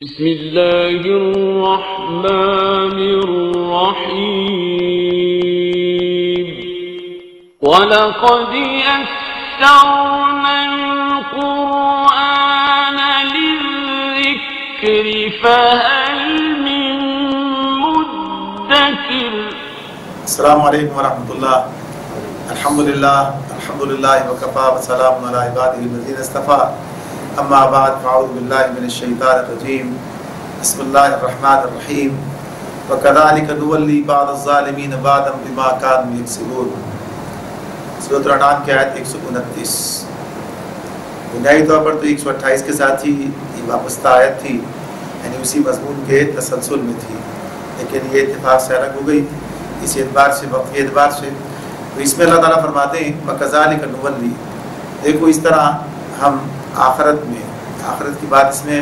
بسم اللہ الرحمن الرحیم وَلَقَدْ يَسَّرْنَا الْقُرْآنَ لِلذِّكْرِ فَهَلْ مِن مُدَّكِرٍ۔ السلام علیکم ورحمۃ اللہ۔ الحمدللہ وکفیٰ وسلام علی عبادہ الذین اصطفیٰ، اما بعد فاعوذ باللہ من الشیطان الرجیم، بسم اللہ الرحمن الرحیم، وَكَذَلِكَ نُوَلِّي بَعْضَ الظَّالِمِينَ بَعْضًا بِمَا كَانُوا يَكْسِبُونَ۔ سورۃ الانعام کی آیت 129۔ بنیادی طور پر تو 128 کے ساتھ ہی یہ وابستہ آیت تھی، یعنی اسی مضمون کے تسلسل میں تھی، لیکن یہ اتفاق سے الگ ہو گئی اس اعتبار سے، وقتی اعتبار سے۔ تو اس میں اللہ تعالیٰ فرماتے ہیں وَكَذَلِكَ نُوَلِّي، دیکھو اس طرح ہم آخرت میں، آخرت کی بات اس میں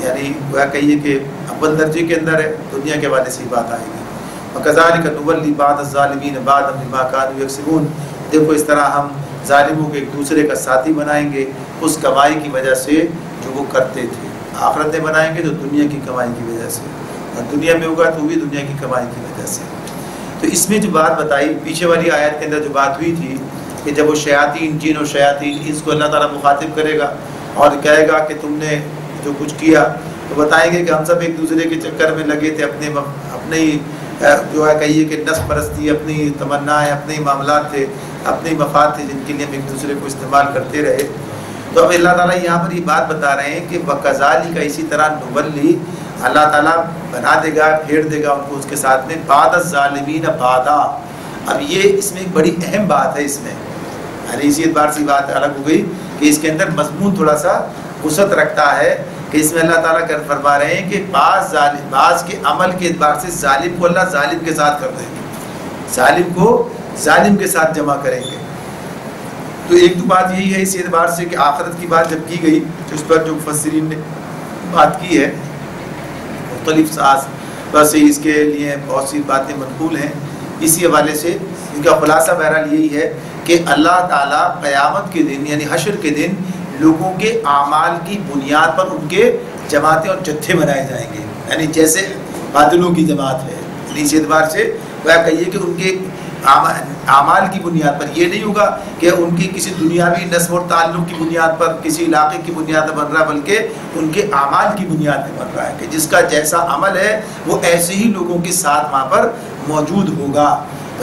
یعنی وہ کہیے کہ اول درجے کے اندر ہے، دنیا کے حوالے سے ہی بات آئے گی۔ وَكَذَلِكَ نُوَلِّي بَعْضَ الظَّالِمِينَ بَعْضًا بِمَا كَانُوا يَكْسِبُونَ، دیکھو اس طرح ہم ظالموں کو ایک دوسرے کا ساتھی بنائیں گے اس کمائی کی وجہ سے جو وہ کرتے تھے۔ آخرت میں بنائیں گے تو دنیا کی کمائی کی وجہ سے، اور دنیا میں ہوگا تو بھی دنیا کی کمائی کی وجہ سے۔ تو اس میں جو بات بتائی پیچھے والی آیت کے اندر جو بات ہوئی تھی کہ جب وہ شیاطین جن اور شیاطین انس کو اللہ تعالیٰ مخاطب کرے گا اور کہے گا کہ تم نے جو کچھ کیا، تو بتائیں گے کہ ہم سب ایک دوسرے کے چکر میں لگے تھے، اپنے ہی جو ہے کہیے کہ نفس پرستی، اپنی تمنائیں، اپنے معاملات تھے، اپنے مفاد تھے جن کے لیے ہم ایک دوسرے کو استعمال کرتے رہے۔ تو اب اللہ تعالیٰ یہاں پر یہ بات بتا رہے ہیں کہ وَكَذَلِكَ اسی طرح نُوَلِّي، اللہ تعالیٰ بنا دے گا، پھیر دے گا ان کو اس کے ساتھ میں بَعْضَ الظَّالِمِينَ بَعْضًا۔ اب یہ اس میں ایک بڑی اہم بات ہے، اس میں یعنی اسی اعتبار سے بات الگ ہو گئی کہ اس کے اندر مضمون تھوڑا سا وسعت رکھتا ہے کہ اس میں اللہ تعالیٰ فرما رہے ہیں کہ بعض کے عمل کے اعتبار سے ظالم کو اللہ ظالم کے ساتھ کر دیں گے، ظالم کو ظالم کے ساتھ جمع کریں گے۔ تو ایک تو بات یہی ہے اس اعتبار سے کہ آخرت کی بات جب کی گئی تو اس پر جو مفسرین نے بات کی ہے مختلف ساز، بس اس کے لیے بہت سی باتیں منقول ہیں اسی حوالے سے۔ ان کا خلاصہ بہرحال یہی ہے کہ اللہ تعالیٰ قیامت کے دن یعنی حشر کے دن لوگوں کے اعمال کی بنیاد پر ان کے جماعتیں اور جتھے بنائے جائیں گے، یعنی جیسے بادلوں کی جماعت ہے، یعنی اس اعتبار سے وہ کہیے کہ ان کے اعمال کی بنیاد پر یہ نہیں ہوگا کہ ان کی کسی دنیاوی نسب اور تعلق کی بنیاد پر، کسی علاقے کی بنیاد پر بن رہا ہے، بلکہ ان کے اعمال کی بنیاد پر بن رہا ہے کہ جس کا جیسا عمل ہے وہ ایسے ہی لوگوں کے ساتھ وہاں پر موجود ہوگا۔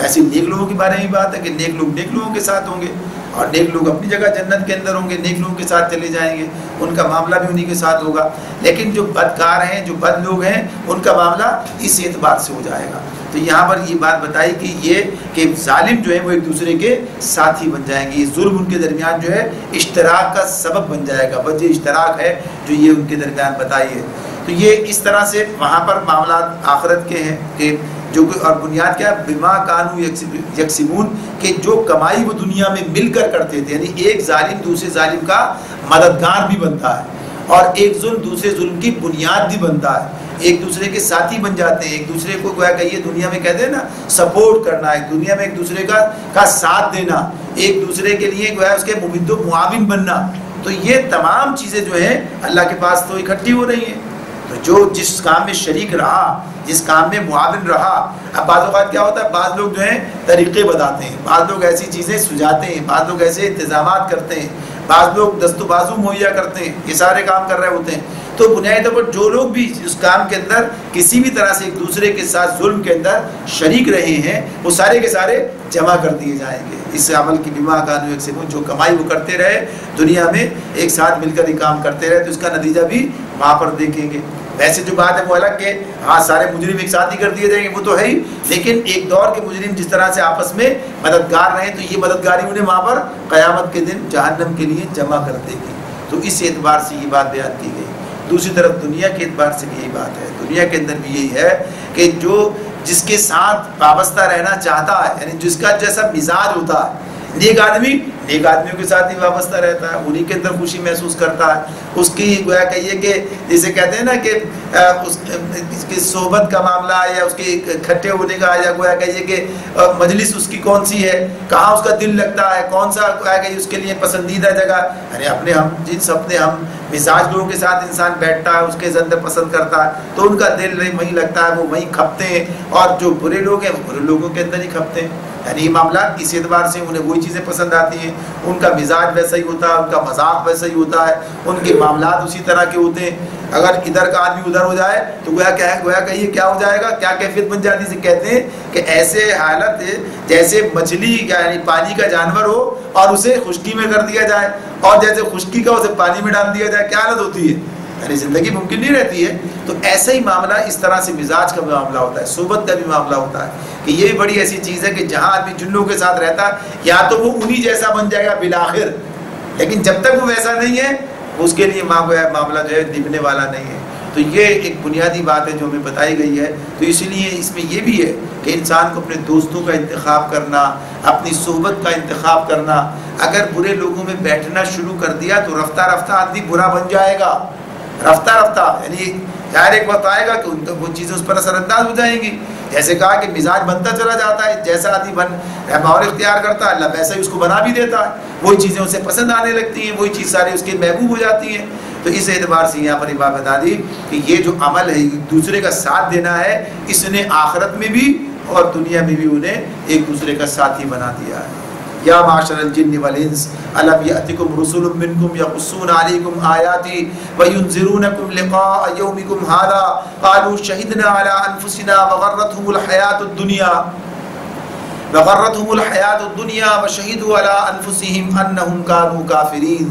ایسے نیک لوگوں کے بارے میں بات ہے کہ نیک لوگ نیک لوگوں کے ساتھ ہوں گے، اور نیک لوگ اپنی جگہ جنت کے اندر ہوں گے، نیک لوگوں کے ساتھ چلے جائیں گے، ان کا معاملہ بھی انہی کے ساتھ ہوگا۔ لیکن جو بدکار ہیں، جو بد لوگ ہیں، ان کا معاملہ اس اعتبار سے ہو جائے گا۔ تو یہاں پر یہ بات بتائی کہ یہ کہ ظالم جو ہے وہ ایک دوسرے کے ساتھی بن جائیں گے، یہ ظلم ان کے درمیان جو ہے اشتراک کا سبب بن جائے گا، وجہ اشتراک ہے جو یہ ان کے درمیان بتائی ہے۔ تو یہ اس طرح سے وہاں پر معاملات آخرت کے ہیں کہ جو اور بنیاد کیا ہے بما کانوا یکسبون، کہ جو کمائی وہ دنیا میں مل کر کرتے تھے، یعنی ایک ظالم دوسرے ظالم کا مددگار بھی بنتا ہے، اور ایک ظلم دوسرے ظلم کی بنیاد بھی بنتا ہے، ایک دوسرے کے ساتھی بن جاتے ہیں، ایک دوسرے کو گویا کہ یہ دنیا میں کہتے ہیں نا سپورٹ کرنا، ایک دنیا میں ایک دوسرے کا ساتھ دینا، ایک دوسرے کے لیے گویا اس کے ممد و معاون بننا۔ تو یہ تمام چیزیں جو ہیں اللہ کے پاس تو اکٹھی ہو رہی ہیں۔ تو جو جس کام میں شریک رہا، جس کام میں معاون رہا، اب بعض اوقات کیا ہوتا ہے بعض لوگ جو ہیں طریقے بتاتے ہیں، بعض لوگ ایسی چیزیں سجاتے ہیں، بعض لوگ ایسے انتظامات کرتے ہیں، بعض لوگ دست و بازو مہیا کرتے ہیں، یہ سارے کام کر رہے ہوتے ہیں۔ تو بنیادی طور پر جو لوگ بھی اس کام کے اندر کسی بھی طرح سے ایک دوسرے کے ساتھ ظلم کے اندر شریک رہے ہیں، وہ سارے کے سارے جمع کر دیے جائیں گے اس عمل کی بما کانوا یکسبون، جو کمائی وہ کرتے رہے دنیا میں ایک ساتھ مل کر یہ کام کرتے رہے، تو اس کا نتیجہ بھی وہاں پر دیکھیں گے۔ ویسے جو بات ہے وہ الگ کہ ہاں سارے مجرم ایک ساتھ ہی کر دیے جائیں گے، وہ تو ہے ہی، لیکن ایک دور کے مجرم جس طرح سے آپس میں مددگار رہے تو یہ مددگاری انہیں وہاں پر قیامت کے دن جہنم کے لیے جمع کر دے گی۔ تو اس اعتبار سے یہ بات بیان کی گئی۔ دوسری طرف دنیا کے اعتبار سے بھی یہی بات ہے، دنیا کے اندر بھی یہی ہے کہ جو جس کے ساتھ وابستہ رہنا چاہتا ہے، یعنی جس کا جیسا مزاج ہوتا ہے، نیک آدمی نیک آدمیوں کے ساتھ ہی وابستہ رہتا ہے، انہی کے اندر خوشی محسوس کرتا ہے. اس کی گویا کہیے کہ جسے کہتے ہیں نا کہ اس کی صحبت کا معاملہ یا اس کے اکٹھے ہونے کا، یا گویا کہیے کہ مجلس اس کی کون سی ہے، کہاں اس کا دل لگتا ہے، کون سا گویا کہ اس کے لیے پسندیدہ جگہ. یعنی اپنے ہم مزاج لوگوں کے ساتھ انسان بیٹھتا ہے، اس کے اندر پسند کرتا ہے تو ان کا دل وہیں لگتا ہے، وہ وہیں کھپتے ہیں. اور جو برے لوگ ہیں وہ برے لوگوں کے اندر ہی کھپتے ہیں. یعنی یہ معاملات اس اعتبار سے انہیں وہی چیزیں پسند آتی ہیں، ان کا مزاج ویسا ہی ہوتا ہے، ان کا مذاق ویسا ہی ہوتا ہے، ان کے معاملات اسی طرح کے ہوتے ہیں. اگر ادھر کا آدمی ادھر ہو جائے تو گویا کہ یہ کیا ہو جائے گا، کیا کیفیت بن جاتی ہے. کہتے ہیں کہ ایسے حالت جیسے مچھلی یعنی پانی کا جانور ہو اور اسے خشکی میں کر دیا جائے، اور جیسے خشکی کا اسے پانی میں ڈال دیا جائے، کیا حالت ہوتی ہے. یعنی زندگی ممکن نہیں رہتی ہے. تو ایسا ہی معاملہ اس طرح سے مزاج کا بھی معاملہ ہوتا ہے، صحبت کا بھی معاملہ ہوتا ہے کہ یہ بڑی ایسی چیز ہے کہ جہاں آدمی جن لوگوں کے ساتھ رہتا ہے یا تو وہ انہی جیسا بن جائے گا بالآخر، لیکن جب تک وہ ویسا نہیں ہے اس کے لیے معاملہ جو ہے نبھنے والا نہیں ہے. تو یہ ایک بنیادی بات ہے جو ہمیں بتائی گئی ہے. تو اس لیے اس میں یہ بھی ہے کہ انسان کو اپنے دوستوں کا انتخاب کرنا، اپنی صحبت کا انتخاب کرنا. اگر برے لوگوں میں بیٹھنا شروع کر دیا تو رفتہ رفتہ آدمی برا بن جائے گا، رفتہ رفتہ. یعنی ظاہر ایک وقت آئے گا کہ ان کا وہ چیزیں اس پر اثر انداز ہو جائیں گی. جیسے کہا کہ مزاج بنتا چلا جاتا ہے، جیسا آدمی ماحول اختیار کرتا ہے اللہ ویسا ہی اس کو بنا بھی دیتا ہے. وہی چیزیں اسے پسند آنے لگتی ہیں، وہی چیز ساری اس کے محبوب ہو جاتی ہیں. تو اس اعتبار سے یہاں پر یہ بات بتا دی کہ یہ جو عمل ہے دوسرے کا ساتھ دینا ہے، اس نے آخرت میں بھی اور دنیا میں بھی انہیں ایک دوسرے کا ساتھی بنا دیا ہے. یا معاشر الجن والانس الم یأتکم رسل منکم یقصون علیکم آیاتی وینذرونکم لقاء یومکم ھذا قالوا شہدنا علی انفسنا وغرتهم الحیاۃ الدنیا وشہدوا علی انفسہم انہم کانوا کافرین.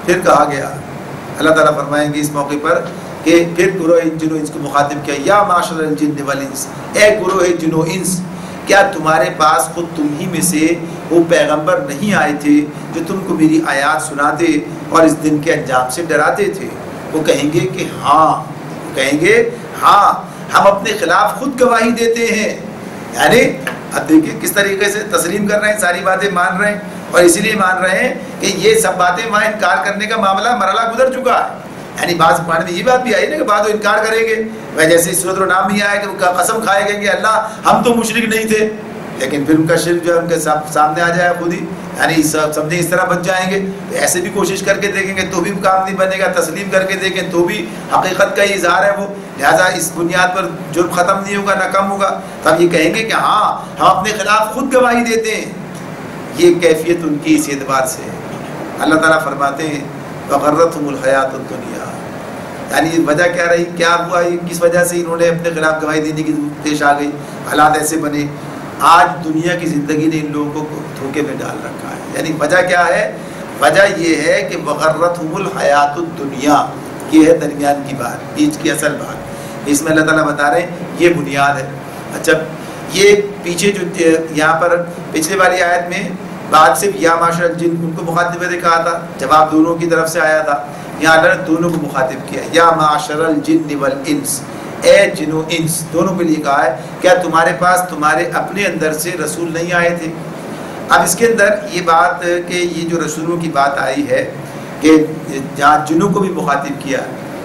پھر کہا گیا اللہ تعالیٰ فرمائیں گے اس موقع پر کہ پھر گروہ جن و انس کو مخاطب کیا، یا معاشر الجن والانس، اے گروہ جن و انس، کیا تمہارے پاس خود تم ہی میں سے وہ پیغمبر نہیں آئے تھے جو تم کو میری آیات سناتے اور اس دن کے انجام سے ڈراتے تھے؟ وہ کہیں گے کہ ہاں ہم اپنے خلاف خود گواہی دیتے ہیں. یعنی اب دیکھیں کس طریقے سے تسلیم کر رہے ہیں، ساری باتیں مان رہے ہیں، اور اسی لیے مان رہے ہیں کہ یہ سب باتیں وہاں انکار کرنے کا معاملہ مرحلہ گزر چکا ہے. یعنی بعض قرآن میں یہ بات بھی آئی نا کہ بعض وہ انکار کریں گے، وہ جیسے سورۃ النام میں آیا کہ وہ قسم کھائے گا کہ اللہ ہم تو مشرک نہیں تھے، لیکن پھر ان کا شرک جو ہے ان کے سامنے آ جائے خود ہی. یعنی سمجھیں اس طرح بچ جائیں گے. ایسے بھی کوشش کر کے دیکھیں گے تو بھی کام نہیں بنے گا، تسلیم کر کے دیکھیں تو بھی حقیقت کا ہی اظہار ہے وہ. لہٰذا اس بنیاد پر جرم ختم نہیں ہوگا نہ کم ہوگا. تب یہ کہیں گے کہ ہاں ہم اپنے خلاف خود گواہی دیتے ہیں. یہ کیفیت ان کی اس اعتبار سے ہے. اللہ تعالیٰ فرماتے ہیں وغرتہم الحیاۃ الدنیا، یعنی وجہ کیا رہی، کیا ہوا، کس وجہ سے انہوں نے اپنے خلاف گواہی دینے کی پیش آ گئی، حالات ایسے بنے. آج دنیا کی زندگی نے ان لوگوں کو دھوکے میں ڈال رکھا ہے. یعنی وجہ کیا ہے، وجہ یہ ہے کہ وغرتہم الحیاۃ الدنیا، یہ ہے درمیان کی بات، بیچ کی اصل بات. اس میں اللہ تعالیٰ بتا رہے ہیں یہ بنیاد ہے. اچھا یہ پیچھے جو یہاں پر پچھلے والی آیت میں بات صرف یا معاشر الجن ان کو مخاطب نے کہا تھا، جواب دونوں کی طرف سے آیا تھا. یہاں اللہ نے دونوں کو مخاطب کیا، یا معاشر الجن والانس، اے جن و انس، دونوں کے لیے کہا ہے. کیا تمہارے پاس تمہارے اپنے اندر سے رسول نہیں آئے تھے؟ اب اس کے اندر یہ بات کہ یہ جو رسولوں کی بات آئی ہے کہ جہاں جنوں کو بھی مخاطب کیا،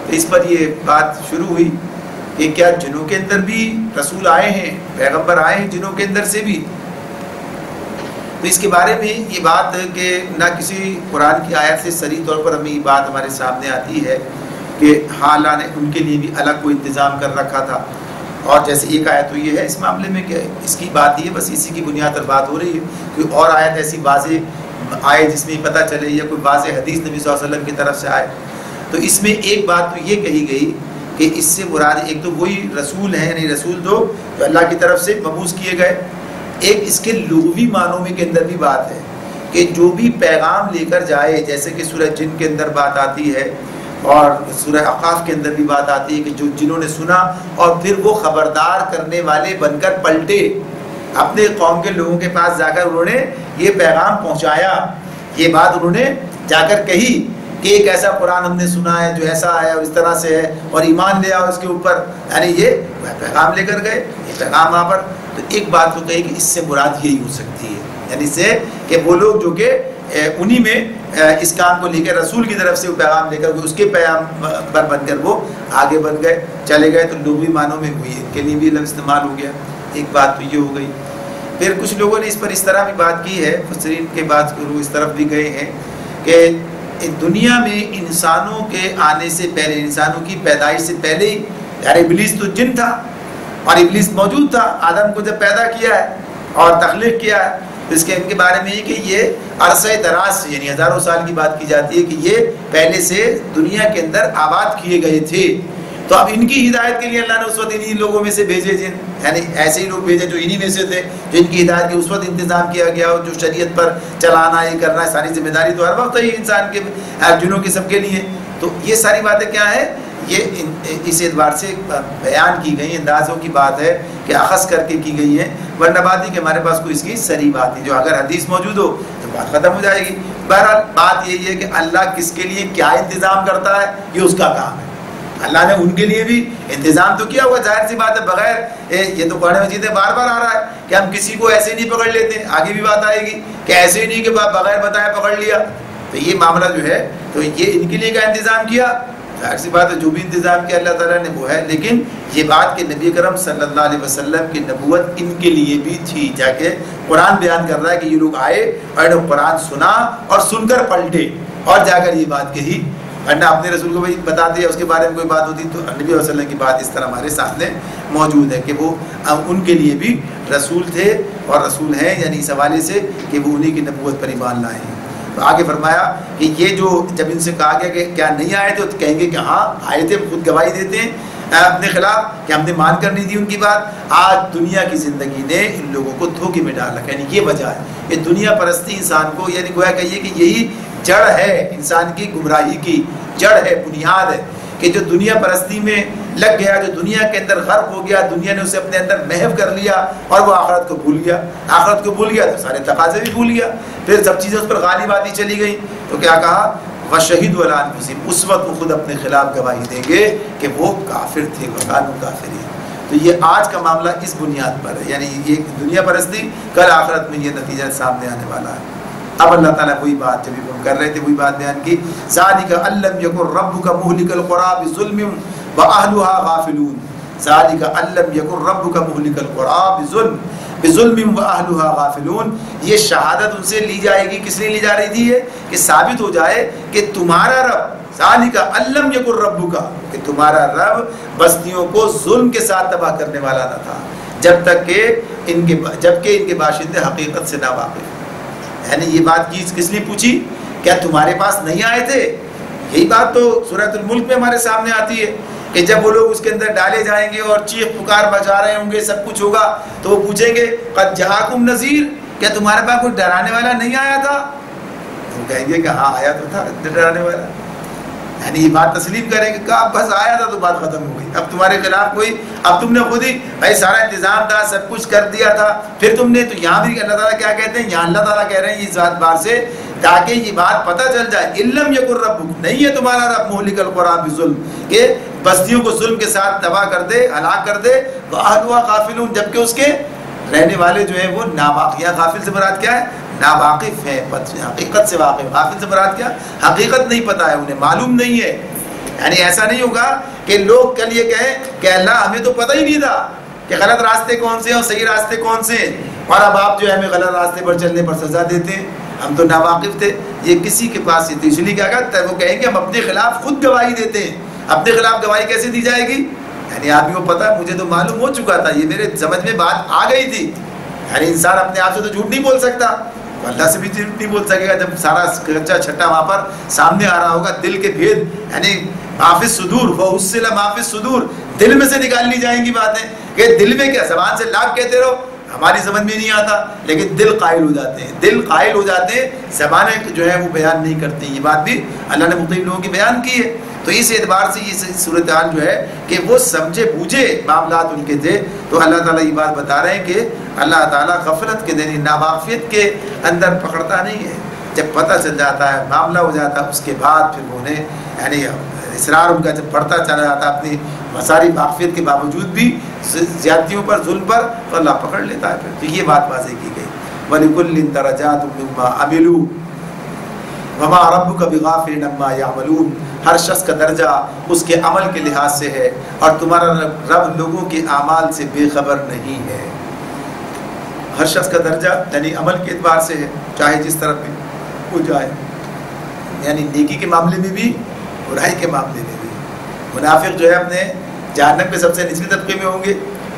تو اس پر یہ بات شروع ہوئی کہ کیا جنوں کے اندر بھی رسول آئے ہیں، پیغمبر آئے ہیں جنوں کے اندر سے بھی؟ تو اس کے بارے میں یہ بات کہ نہ کسی قرآن کی آیت سے صریح طور پر ہمیں یہ بات ہمارے سامنے آتی ہے کہ ہاں اللہ نے ان کے لیے بھی الگ کوئی انتظام کر رکھا تھا. اور جیسے ایک آیت تو یہ ہے اس معاملے میں کہ اس کی بات یہ بس اسی کی بنیاد پر بات ہو رہی ہے. کوئی اور آیت ایسی واضح آئے جس میں پتہ چلے، یا کوئی واضح حدیث نبی صلی اللہ علیہ وسلم کی طرف سے آئے. تو اس میں ایک بات تو یہ کہی گئی کہ اس سے مراد ایک تو وہی رسول ہیں، یعنی رسول جو اللہ کی طرف سے مبعوث کیے گئے. ایک اس کے لغوی معنوں کے اندر بھی بات ہے کہ جو بھی پیغام لے کر جائے، جیسے کہ سورہ جن کے اندر بات آتی ہے اور سورہ اقاف کے اندر بھی بات آتی ہے کہ جو جنہوں نے سنا اور پھر وہ خبردار کرنے والے بن کر پلٹے، اپنے قوم کے لوگوں کے پاس جا کر انہوں نے یہ پیغام پہنچایا، یہ بات انہوں نے جا کر کہی کہ ایک ایسا قرآن ہم نے سنا ہے جو ایسا ہے اور اس طرح سے ہے اور ایمان لے آؤ اس کے اوپر. یعنی یہ پیغام لے کر گئے، یہ پیغام وہاں پر. تو ایک بات تو کہی کہ اس سے مراد یہی ہو سکتی ہے یعنی سے کہ وہ لوگ جو کہ انہی میں اس کام کو لے کر رسول کی طرف سے وہ پیغام لے کر اس کے پیغام پر بن کر وہ آگے بڑھ گئے چلے گئے، تو لوگی معنوں میں ہوئی ان کے لیے بھی لفظ استعمال ہو گیا. ایک بات تو یہ ہو گئی. پھر کچھ لوگوں نے اس پر اس طرح بھی بات کی ہے، مفسرین کے بعد لوگ اس طرف بھی گئے ہیں کہ دنیا میں انسانوں کے آنے سے پہلے، انسانوں کی پیدائش سے پہلے ہی، یار ابلیس تو جن تھا اور ابلیس موجود تھا آدم کو جب پیدا کیا ہے اور تخلیق کیا ہے، اس کے ان کے بارے میں یہ کہ یہ عرصہ دراز سے یعنی ہزاروں سال کی بات کی جاتی ہے کہ یہ پہلے سے دنیا کے اندر آباد کیے گئے تھے. تو اب ان کی ہدایت کے لیے اللہ نے اس وقت انہی لوگوں میں سے بھیجے، جن یعنی ایسے ہی لوگ بھیجے جو انہی میں سے تھے، جو ان کی ہدایت کے اس وقت انتظام کیا گیا اور جو شریعت پر چلانا یہ کرنا ہے، ساری ذمہ داری تو ہر وقت ہے انسان کے جنوں کے سب کے لیے. تو یہ ساری باتیں کیا ہے، یہ اس اعتبار سے بیان کی گئی، اندازوں کی بات ہے کہ اخذ کر کے کی گئی ہے، ورنہ بات ہے کہ ہمارے پاس کوئی اس کی صریح بات نہیں، جو اگر حدیث موجود ہو تو بات ختم ہو جائے گی. بہرحال بات یہی ہے کہ اللہ کس کے لیے کیا انتظام کرتا ہے یہ اس کا کام ہے. اللہ نے ان کے لیے بھی انتظام تو کیا ہوا، ظاہر سی بات ہے، بغیر یہ تو قرآن مجید میں بار بار آ رہا ہے کہ ہم کسی کو ایسے نہیں پکڑ لیتے، آگے بھی بات آئے گی کہ ایسے ہی نہیں کہ بغیر بتائے پکڑ لیا. تو یہ معاملہ جو ہے تو یہ ان کے لیے کیا انتظام کیا، ظاہر سی بات ہے جو بھی انتظام کیا اللہ تعالیٰ نے وہ ہے. لیکن یہ بات کہ نبی کرم صلی اللہ علیہ وسلم کی نبوت ان کے لیے بھی تھی، جا کے قرآن بیان کر رہا ہے کہ یہ لوگ آئے اور انہوں نے قرآن سنا اور سن کر پلٹے اور جا کر یہ بات کہی، ورنہ اپنے رسول کو بھی بتا دیا اس کے بارے میں کوئی بات ہوتی تو نبی علیہ وسلم کی بات اس طرح ہمارے سامنے موجود ہے کہ وہ ان کے لیے بھی رسول تھے اور رسول ہیں، یعنی اس حوالے سے کہ وہ انہی کی نبوت پر ایمان لائے ہیں. تو آگے فرمایا کہ یہ جو جب ان سے کہا گیا کہ کیا نہیں آئے تھے، تو کہیں گے کہ ہاں آئے تھے، خود گواہی دیتے ہیں اپنے خلاف کہ ہم نے مان کر نہیں دی ان کی بات. آج دنیا کی زندگی نے ان لوگوں کو دھوکے میں ڈال رکھا ہے، یعنی یہ وجہ ہے، یہ دنیا پرستی انسان کو، یعنی گویا کہیے کہ یہی جڑ ہے انسان کی گمراہی کی، جڑ ہے، بنیاد ہے کہ جو دنیا پرستی میں لگ گیا، جو دنیا کے اندر غرق ہو گیا، دنیا نے اسے اپنے اندر محو کر لیا اور وہ آخرت کو بھول گیا. آخرت کو بھول گیا تو سارے تقاضے بھی بھول گیا، پھر سب چیزیں اس پر غالب آتی چلی گئی. تو کیا کہا، وَشَهِدُوا عَلَىٰ أَنفُسِهِمْ، اس وقت وہ خود اپنے خلاف گواہی دیں گے کہ وہ کافر تھے، وَكَانُوا كَافِرِينَ. تو یہ آج کا معاملہ اس بنیاد پر ہے، یعنی یہ دنیا پرستی، کل آخرت میں یہ نتیجہ سامنے آنے والا ہے. اب اللہ تعالیٰ وہی بات جب ہم کر رہے تھے وہی بات بیان کی، ذَلِكَ أَن لَّمْ يَكُن رَّبُّكَ مُهْلِكَ الْقُرَىٰ بِظُلْمٍ وَأَهْلُهَا غَافِلُونَ. ذَلِكَ أَن لَّمْ يَكُن رَّبُّكَ مُهْلِكَ الْقُرَىٰ بِظُلْمٍ وَأَهْلُهَا غَافِلُونَ. یہ شہادت ان سے لی جائے گی، کس لیے لی جا رہی تھی، یہ کہ ثابت ہو جائے کہ تمہارا رب، ذَلِكَ أَن لَّمْ يَكُن رَّبُّكَ، کہ تمہارا رب بستیوں کو ظلم کے ساتھ تباہ کرنے والا نہ تھا جب تک کہ جبکہ ان کے باشندے حقیقت سے ناواقف. یعنی یہ بات کس لیے پوچھی، کیا تمہارے پاس نہیں آئے تھے؟ یہی بات تو سورۃ الملک میں ہمارے سامنے آتی ہے کہ جب وہ لوگ اس کے اندر ڈالے جائیں گے اور چیخ پکار مچا رہے ہوں گے، سب کچھ ہوگا، تو وہ پوچھیں گے قد جاءکم نذیر، کیا تمہارے پاس کوئی ڈرانے والا نہیں آیا تھا؟ وہ کہیں گے کہ ہاں آیا تو تھا ڈرانے والا. یعنی یہ بات تسلیم کریں گے کہ بس آیا تھا تو بات ختم ہو گئی، اب تمہارے خلاف کوئی، اب تم نے خود ہی بھائی سارا انتظام تھا، سب کچھ کر دیا تھا، پھر تم نے تو یہاں بھی اللہ تعالیٰ کیا کہتے ہیں، یہاں اللہ تعالیٰ کہہ رہے ہیں اس بار سے تاکہ یہ بات پتہ چل جائے، اِلَّمْ يَكُن رَّبُّكَ، نہیں ہے تمہارا رب مُهْلِكَ الْقُرَىٰ بِظُلْمٍ، کہ بستیوں کو ظلم کے ساتھ تباہ کر دے، ہلاک کر دے، وَأَهْلُهَا غَافِلُونَ، جبکہ اس کے رہنے والے جو ہیں وہ ناواقف. غافل سے مراد کیا ہے، ناواقف ہے، حقیقت سے واقف. غافل سے مراد کیا، حقیقت نہیں پتہ ہے انہیں، معلوم نہیں ہے. یعنی ایسا نہیں ہوگا کہ لوگ کل یہ کہیں کہ اللہ ہمیں تو پتہ ہی نہیں تھا کہ غلط راستے کون سے ہیں اور صحیح راستے کون سے ہیں، اور اب آپ جو ہے ہمیں غلط راستے پر چلنے پر سزا دیتے ہیں، ہم تو ناواقف تھے. یہ کسی کے پاس یہ تو اس لیے کیا کہتا ہے، وہ کہیں گے ہم اپنے خلاف خود گواہی دیتے ہیں. اپنے خلاف گواہی کیسے دی جائے گی، یعنی آدمی کو پتہ ہے مجھے تو معلوم ہو چکا تھا، یہ میرے سمجھ میں بات آ گئی تھی. یعنی انسان اپنے آپ سے تو جھوٹ نہیں بول سکتا، اللہ سے بھی جھوٹ نہیں بول سکے گا جب سارا کچا چھٹا وہاں پر سامنے آ رہا ہوگا. دل کے بھید یعنی معافی صدور، وہ اس سے معافی صدور، دل میں سے نکال لی جائیں گی باتیں کہ دل میں کیا، زبان سے لاکھ کہتے رہو ہماری سمجھ میں نہیں آتا، لیکن دل قائل ہو جاتے ہیں، دل قائل ہو جاتے ہیں، زبانیں جو ہے وہ بیان نہیں کرتی. یہ بات بھی اللہ نے مختلف لوگوں کی بیان کی ہے. تو اس اعتبار سے یہ صورتحال جو ہے کہ وہ سمجھے بوجھے معاملات ان کے تھے. تو اللہ تعالیٰ یہ بات بتا رہے ہیں کہ اللہ تعالیٰ غفلت کے دن ناواقفیت کے اندر پکڑتا نہیں ہے. جب پتہ چل جاتا ہے، معاملہ ہو جاتا ہے، اس کے بعد پھر انہیں یعنی اصرار ان کا جب بڑھتا چلا جاتا اپنی ساری واقفیت کے باوجود بھی زیادتیوں پر، ظلم پر، تو اللہ پکڑ لیتا ہے پھر. تو یہ بات واضح کی گئی. وَلِكُلٍّ دَرَجَاتٌ مِّمَّا عَمِلُوا وَمَا رَبُّكَ بِغَافِلٍ عَمَّا يَعْمَلُونَ۔ ہر شخص کا درجہ اس کے عمل کے لحاظ سے ہے، اور تمہارا رب لوگوں کے اعمال سے بے خبر نہیں ہے۔ ہر شخص کا درجہ یعنی عمل کے اعتبار سے ہے، چاہے جس طرف بھی ہو جائے، یعنی نیکی کے معاملے میں بھی، برائی کے معاملے میں بھی۔ منافق جو ہے اپنے جہنم کے سب سے نچلے طبقے میں ہوں گے،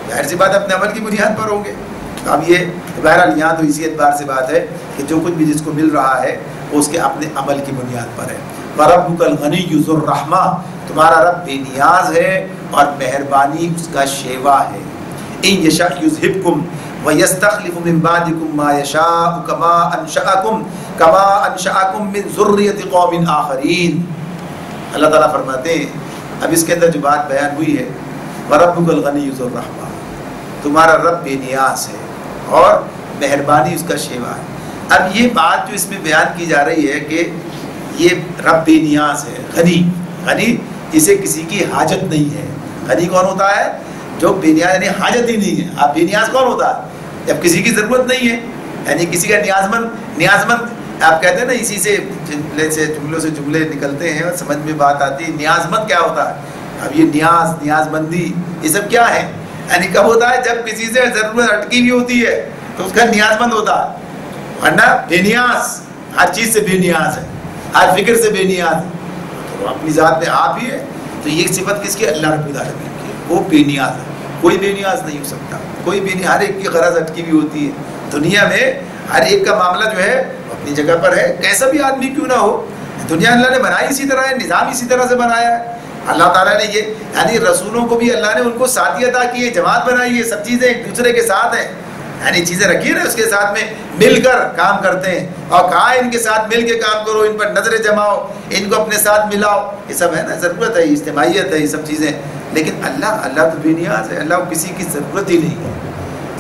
ظاہر سی بات اپنے عمل کی بنیاد پر ہوں گے۔ اب یہ بہرحال یہاں تو اسی اعتبار سے بات ہے کہ جو کچھ بھی جس کو مل رہا ہے وہ اس کے اپنے عمل کی بنیاد پر ہے۔ وَرَبُّكَ الْغَنِيُّ ذُو الرَّحْمَةِ، تمہارا رب بے نیاز ہے اور مہربانی اس کا شیوا ہے۔ إِن يَشَأْ يُذْهِبْكُمْ وَيَسْتَخْلِفُ مِن بَعْدِكُم مَّا يَشَاءُ كَمَا أَنشَأَكُم مِّن ذُرِّيَّةِ قَوْمٍ آخَرِينَ۔ اللہ تعالیٰ فرماتے ہیں اب اس کے اندر جو بات بیان ہوئی ہے، وَرَبُّكَ الْغَنِيُّ ذُو الرَّحْمَةِ، تمہارا رب بے نیاز ہے اور مہربانی اس کا شیوا ہے۔ اب یہ بات جو اس میں بیان کی جا رہی ہے کہ یہ رب بے نیاز ہے، غنی جسے کسی کی حاجت نہیں ہے۔ غنی کون ہوتا ہے؟ جو بے نیاز یعنی حاجت ہی نہیں ہے۔ آپ بے نیاز کون ہوتا ہے؟ جب کسی کی ضرورت نہیں ہے، یعنی کسی کا نیازمند آپ کہتے ہیں نا، اسی سے جملوں سے جملے نکلتے ہیں اور سمجھ میں بات آتی ہے۔ نیازمند کیا ہوتا ہے؟ اب یہ نیازمندی یہ سب کیا ہے؟ یعنی کب ہوتا ہے؟ جب کسی سے ضرورت اٹکی ہوئی ہوتی ہے تو اس کا نیازمند ہوتا ہے، ورنہ بے نیاز ہر چیز سے بے نیاز ہے، ہر فکر سے بے نیاز ہے، تو اپنی ذات میں آپ ہی ہے۔ تو یہ صفت کس کی؟ اللہ رب العالمین کی، وہ بے نیاز ہے، کوئی بے نیاز نہیں ہو سکتا، کوئی بے نیاز۔ ہر ایک کی غرض اٹکی ہوئی ہوتی ہے دنیا میں، ہر ایک کا معاملہ جو ہے اپنی جگہ پر ہے، کیسا بھی آدمی کیوں نہ ہو۔ دنیا اللہ نے بنائی اسی طرح ہے، نظام اسی طرح سے بنایا ہے۔ اللہ تعالیٰ نے یہ یعنی رسولوں کو بھی اللہ نے ان کو ساتھی عطا کی ہے، جماعت بنائی ہے، سب چیزیں ایک دوسرے کے ساتھ ہیں، یعنی چیزیں رکھی ہے نا، اس کے ساتھ میں مل کر کام کرتے ہیں، اور کہا ان کے ساتھ مل کے کام کرو، ان پر نظریں جماؤ، ان کو اپنے ساتھ ملاؤ، یہ سب ہے نا، ضرورت ہے، اجتماعیت ہے، یہ سب چیزیں۔ لیکن اللہ تو بے نیاز ہے، اللہ کو کسی کی ضرورت ہی نہیں ہے۔